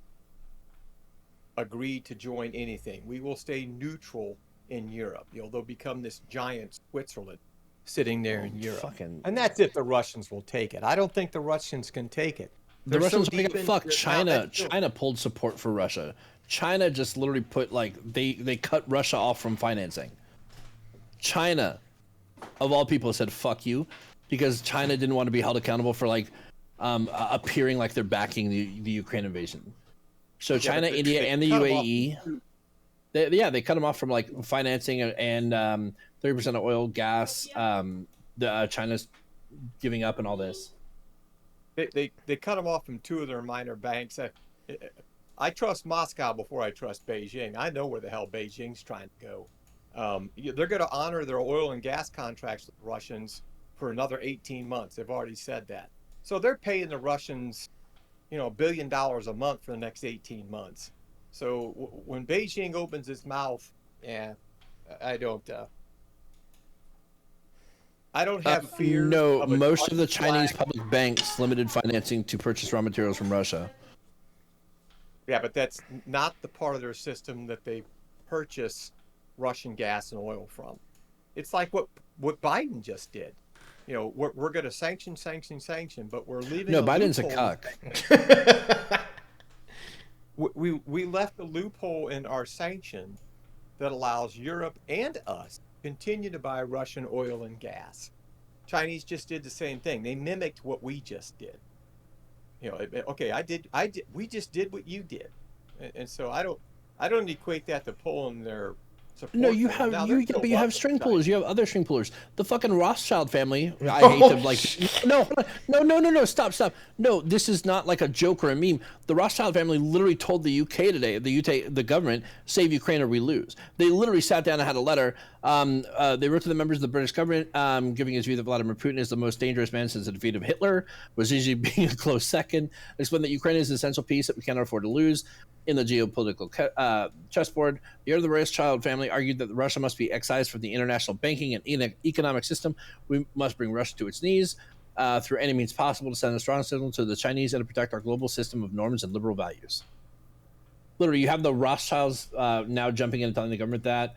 agree to join anything. We will stay neutral in Europe. They'll become this giant Switzerland sitting there in Europe. And that's if the Russians will take it. I don't think the Russians can take it. The Russians get fucked. China pulled support for Russia. China just literally put they cut Russia off from financing. China, of all people, said fuck you, because China didn't want to be held accountable for appearing like they're backing the Ukraine invasion. So China, India, and the UAE, they cut them off from financing and 30% of oil, gas. China's giving up and all this. They cut them off from two of their minor banks. I trust Moscow before I trust Beijing. I know where the hell Beijing's trying to go. They're going to honor their oil and gas contracts with the Russians for another 18 months. They've already said that. So they're paying the Russians, $1 billion a month for the next 18 months. So when Beijing opens its mouth, I don't have fear. No, most of the Chinese public banks limited financing to purchase raw materials from Russia. Yeah, but that's not the part of their system that they purchase Russian gas and oil from. It's like what Biden just did. We're going to sanction, but we're leaving. No, Biden's a cuck. We left a loophole in our sanction that allows Europe and us to continue to buy Russian oil and gas. Chinese just did the same thing. They mimicked what we just did. Okay, we just did what you did, and so I don't equate that to pulling their support. No, you have string pullers. You have other string pullers. The fucking Rothschild family. I hate them. No. Stop. No, this is not like a joke or a meme. The Rothschild family literally told the UK today, the government, save Ukraine or we lose. They literally sat down and had a letter. They wrote to the members of the British government, giving his view that Vladimir Putin is the most dangerous man since the defeat of Hitler, was easily being a close second. Explained that Ukraine is an essential piece that we cannot afford to lose in the geopolitical chessboard. The other Rothschild family argued that Russia must be excised from the international banking and economic system. We must bring Russia to its knees through any means possible to send a strong signal to the Chinese and to protect our global system of norms and liberal values. Literally, you have the Rothschilds now jumping in and telling the government that.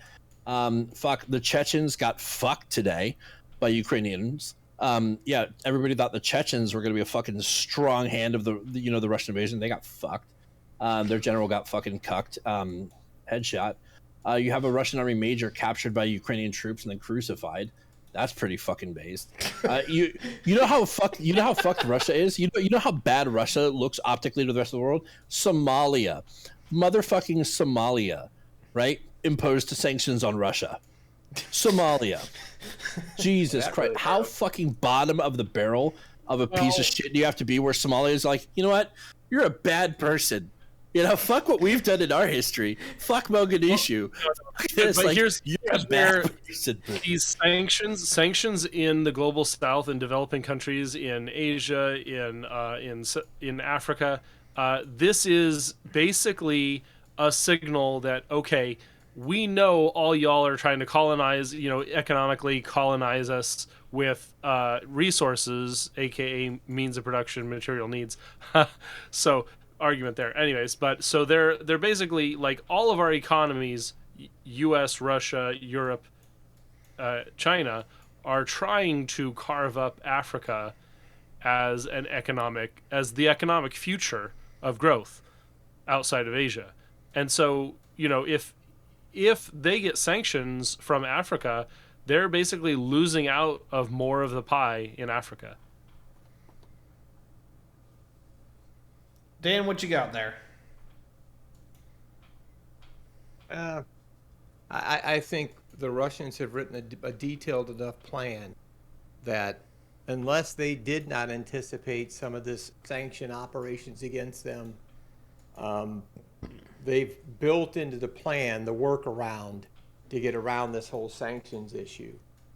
The Chechens got fucked today by Ukrainians. Everybody thought the Chechens were going to be a fucking strong hand of the Russian invasion. They got fucked. Their general got fucking cucked, headshot. You have a Russian army major captured by Ukrainian troops and then crucified. That's pretty fucking based. You know how fucked Russia is. You know how bad Russia looks optically to the rest of the world. Somalia, motherfucking Somalia, right? Imposed sanctions on Russia. Somalia. Jesus Christ, how fucking bottom of the barrel of a piece of shit do you have to be where Somalia is like, you know what? You're a bad person. Fuck what we've done in our history. Fuck Mogadishu. These sanctions in the global south and developing countries in Asia, in Africa, this is basically a signal that, okay, we know all y'all are trying to colonize, economically colonize us with resources, aka means of production, material needs. So argument there. Anyways, but so they're basically like all of our economies, U.S., Russia, Europe, China, are trying to carve up Africa as the economic future of growth outside of Asia. And so, if they get sanctions from Africa, they're basically losing out of more of the pie in Africa. Dan, what you got there? I think the Russians have written a detailed enough plan that unless they did not anticipate some of this sanction operations against them, they've built into the plan the workaround to get around this whole sanctions issue.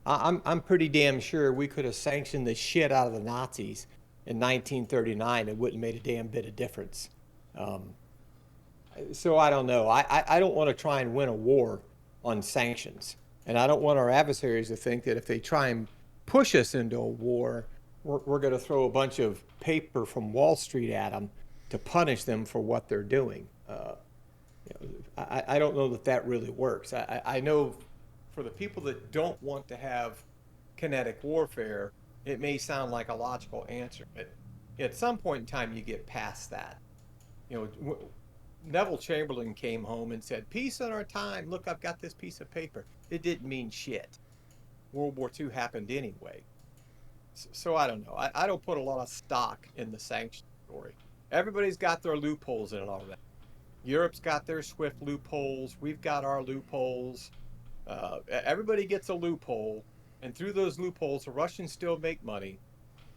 I'm pretty damn sure we could have sanctioned the shit out of the Nazis in 1939. It wouldn't have made a damn bit of difference. So I don't know. I don't want to try and win a war on sanctions. And I don't want our adversaries to think that if they try and push us into a war, we're going to throw a bunch of paper from Wall Street at them to punish them for what they're doing. I don't know that really works. I know for the people that don't want to have kinetic warfare, it may sound like a logical answer, but at some point in time, you get past that. Neville Chamberlain came home and said, "Peace in our time. Look, I've got this piece of paper." It didn't mean shit. World War II happened anyway. So I don't know. I don't put a lot of stock in the sanction story. Everybody's got their loopholes in it all that. Europe's got their SWIFT loopholes. We've got our loopholes. Everybody gets a loophole, and through those loopholes, the Russians still make money.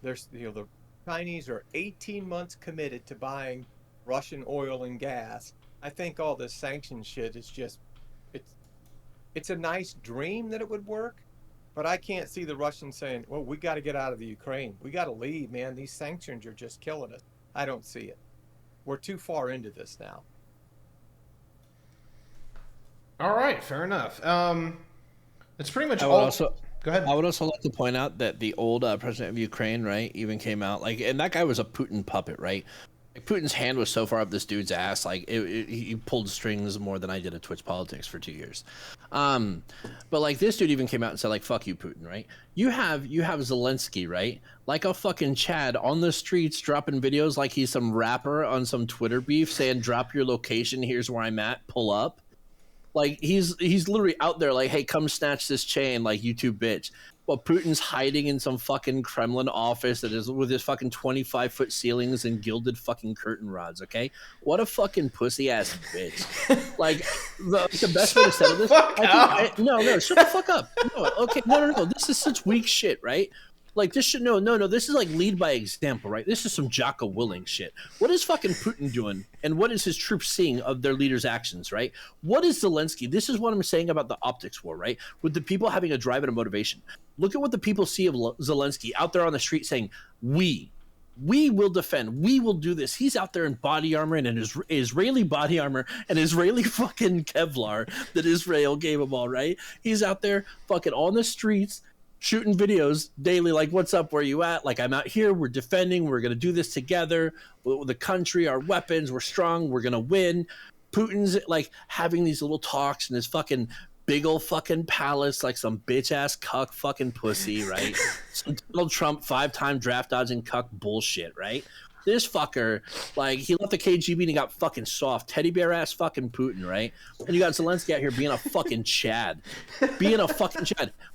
The Chinese are 18 months committed to buying Russian oil and gas. I think all this sanction shit is just, it's a nice dream that it would work, but I can't see the Russians saying, "Well, we got to get out of the Ukraine. We got to leave, man. These sanctions are just killing us." I don't see it. We're too far into this now. All right, fair enough. That's pretty much I would all. also, Go ahead. I would also like to point out that the old president of Ukraine, right, even came out and that guy was a Putin puppet, right? Like, Putin's hand was so far up this dude's ass, like he pulled strings more than I did at Twitch Politics for 2 years. But like this dude even came out and said like, "Fuck you, Putin," right? You have Zelensky, right? Like a fucking Chad on the streets dropping videos like he's some rapper on some Twitter beef saying, "Drop your location, here's where I'm at, pull up." Like he's literally out there like, "Hey, come snatch this chain, like, you two bitch." Well, Putin's hiding in some fucking Kremlin office that is with his fucking 25-foot ceilings and gilded fucking curtain rods, okay? What a fucking pussy-ass bitch. Like, the best way to settle this... No, shut the fuck up. No, okay, no. This is such weak shit, right? Like, this should... No, this is like lead by example, right? This is some Jocko Willing shit. What is fucking Putin doing? And what is his troops seeing of their leader's actions, right? What is Zelensky? This is what I'm saying about the optics war, right? With the people having a drive and a motivation. Look at what the people see of Zelensky out there on the street saying, we will defend. We will do this. He's out there in body armor and in Israeli body armor and Israeli fucking Kevlar that Israel gave him all, right? He's out there fucking on the streets shooting videos daily like, "What's up? Where you at? Like, I'm out here. We're defending. We're going to do this together. The country, our weapons, we're strong. We're going to win." Putin's like having these little talks in his fucking big old fucking palace like some bitch-ass cuck fucking pussy, right? Some Donald Trump 5-time draft dodging cuck bullshit, right? This fucker, like, he left the KGB and he got fucking soft. Teddy bear ass fucking Putin, right? And you got Zelensky out here being a fucking Chad.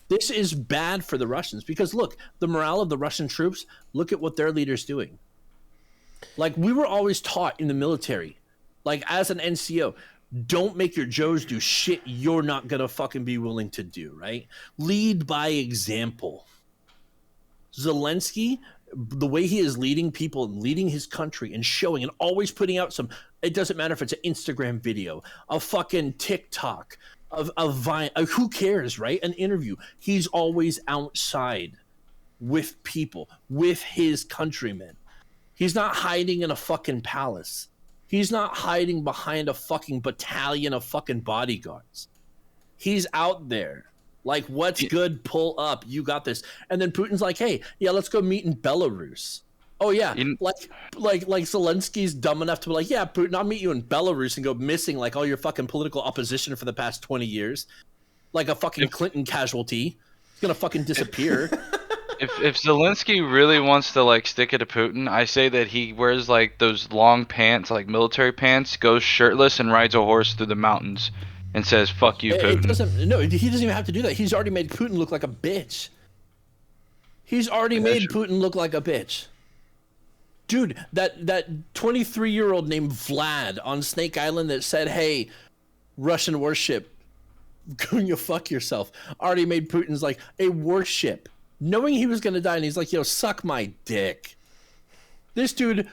This is bad for the Russians because, look, the morale of the Russian troops, look at what their leader's doing. Like, we were always taught in the military, like, as an NCO, don't make your Joes do shit you're not going to fucking be willing to do, right? Lead by example. Zelensky, the way he is leading people and leading his country and showing and always putting out some, it doesn't matter if it's an Instagram video, a fucking TikTok, a Vine, who cares, right? An interview. He's always outside with people, with his countrymen. He's not hiding in a fucking palace. He's not hiding behind a fucking battalion of fucking bodyguards. He's out there. Like, what's good? Pull up. You got this. And then Putin's like, "Hey, yeah, let's go meet in Belarus." Oh yeah, like Zelensky's dumb enough to be like, "Yeah, Putin, I'll meet you in Belarus," and go missing like all your fucking political opposition for the past 20 years, like a fucking Clinton casualty. He's gonna fucking disappear. If Zelensky really wants to like stick it to Putin, I say that he wears like those long pants, like military pants, goes shirtless and rides a horse through the mountains and says, "Fuck you, Putin." He doesn't even have to do that. He's already made Putin look like a bitch. Dude, that 23-year-old named Vlad on Snake Island that said, "Hey, Russian warship, go you fuck yourself," already made Putin's like a warship. Knowing he was going to die, and he's like, "Yo, suck my dick." This dude,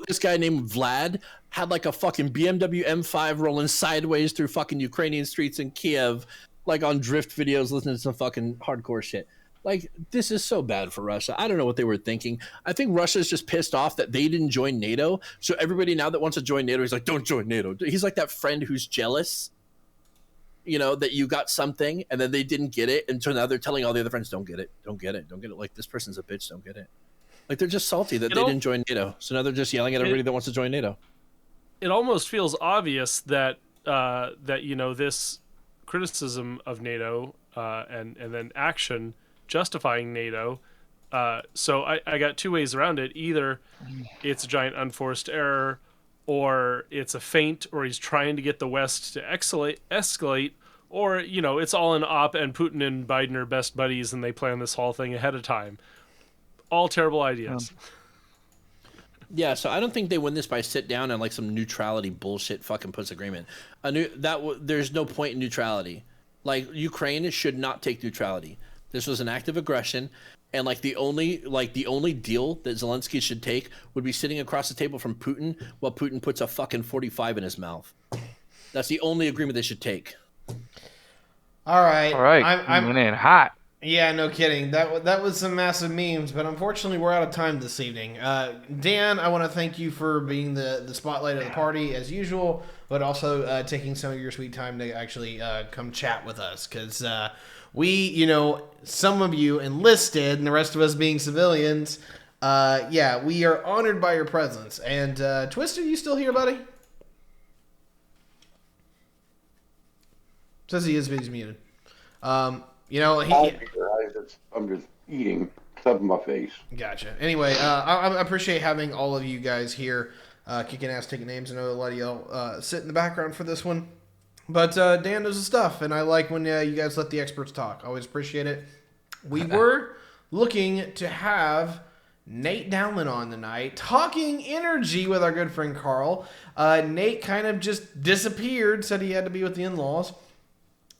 this guy named Vlad had like a fucking BMW M5 rolling sideways through fucking Ukrainian streets in Kiev, like on drift videos, listening to some fucking hardcore shit. Like, this is so bad for Russia. I don't know what they were thinking. I think Russia's just pissed off that they didn't join NATO. So everybody now that wants to join NATO is like, don't join NATO. He's like that friend who's jealous, you know, that you got something and then they didn't get it. And so now they're telling all the other friends, don't get it. Don't get it. Don't get it. Like, this person's a bitch. Don't get it. Like, they're just salty that they didn't join NATO. So now they're just yelling at everybody that wants to join NATO. It almost feels obvious that, you know, this criticism of NATO and then action justifying NATO. So I got two ways around it. Either it's a giant unforced error, or it's a feint, or he's trying to get the West to escalate, or, you know, it's all an op and Putin and Biden are best buddies and they plan this whole thing ahead of time. All terrible ideas. Yeah, so I don't think they win this by sit down and like some neutrality bullshit fucking puts agreement. There's no point in neutrality. Like, Ukraine should not take neutrality. This was an act of aggression, and the only deal that Zelensky should take would be sitting across the table from Putin while Putin puts a fucking 45 in his mouth. That's the only agreement they should take. All right. I'm coming in hot. Yeah, no kidding. That was some massive memes, but unfortunately we're out of time this evening. Dan, I want to thank you for being the spotlight of the party as usual, but also taking some of your sweet time to actually come chat with us, because we, you know, some of you enlisted and the rest of us being civilians, yeah, we are honored by your presence. And Twister, you still here, buddy? Says he is, but he's muted. You know, I'm just eating stuff in my face. Gotcha. Anyway, I appreciate having all of you guys here, kicking ass, taking names. I know a lot of y'all sit in the background for this one. But Dan knows the stuff, and I like when you guys let the experts talk. Always appreciate it. We were looking to have Nate Dowling on tonight, talking energy with our good friend Carl. Nate kind of just disappeared, said he had to be with the in-laws.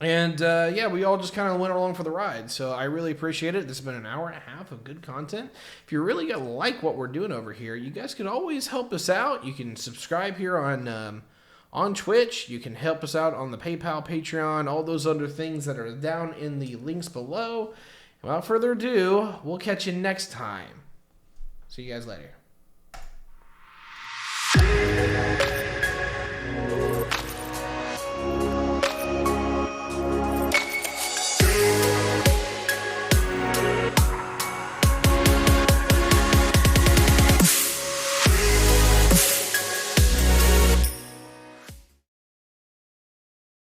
And, yeah, we all just kind of went along for the ride. So I really appreciate it. This has been an hour and a half of good content. If you're really going to like what we're doing over here, you guys can always help us out. You can subscribe here on Twitch. You can help us out on the PayPal, Patreon, all those other things that are down in the links below. Without further ado, we'll catch you next time. See you guys later.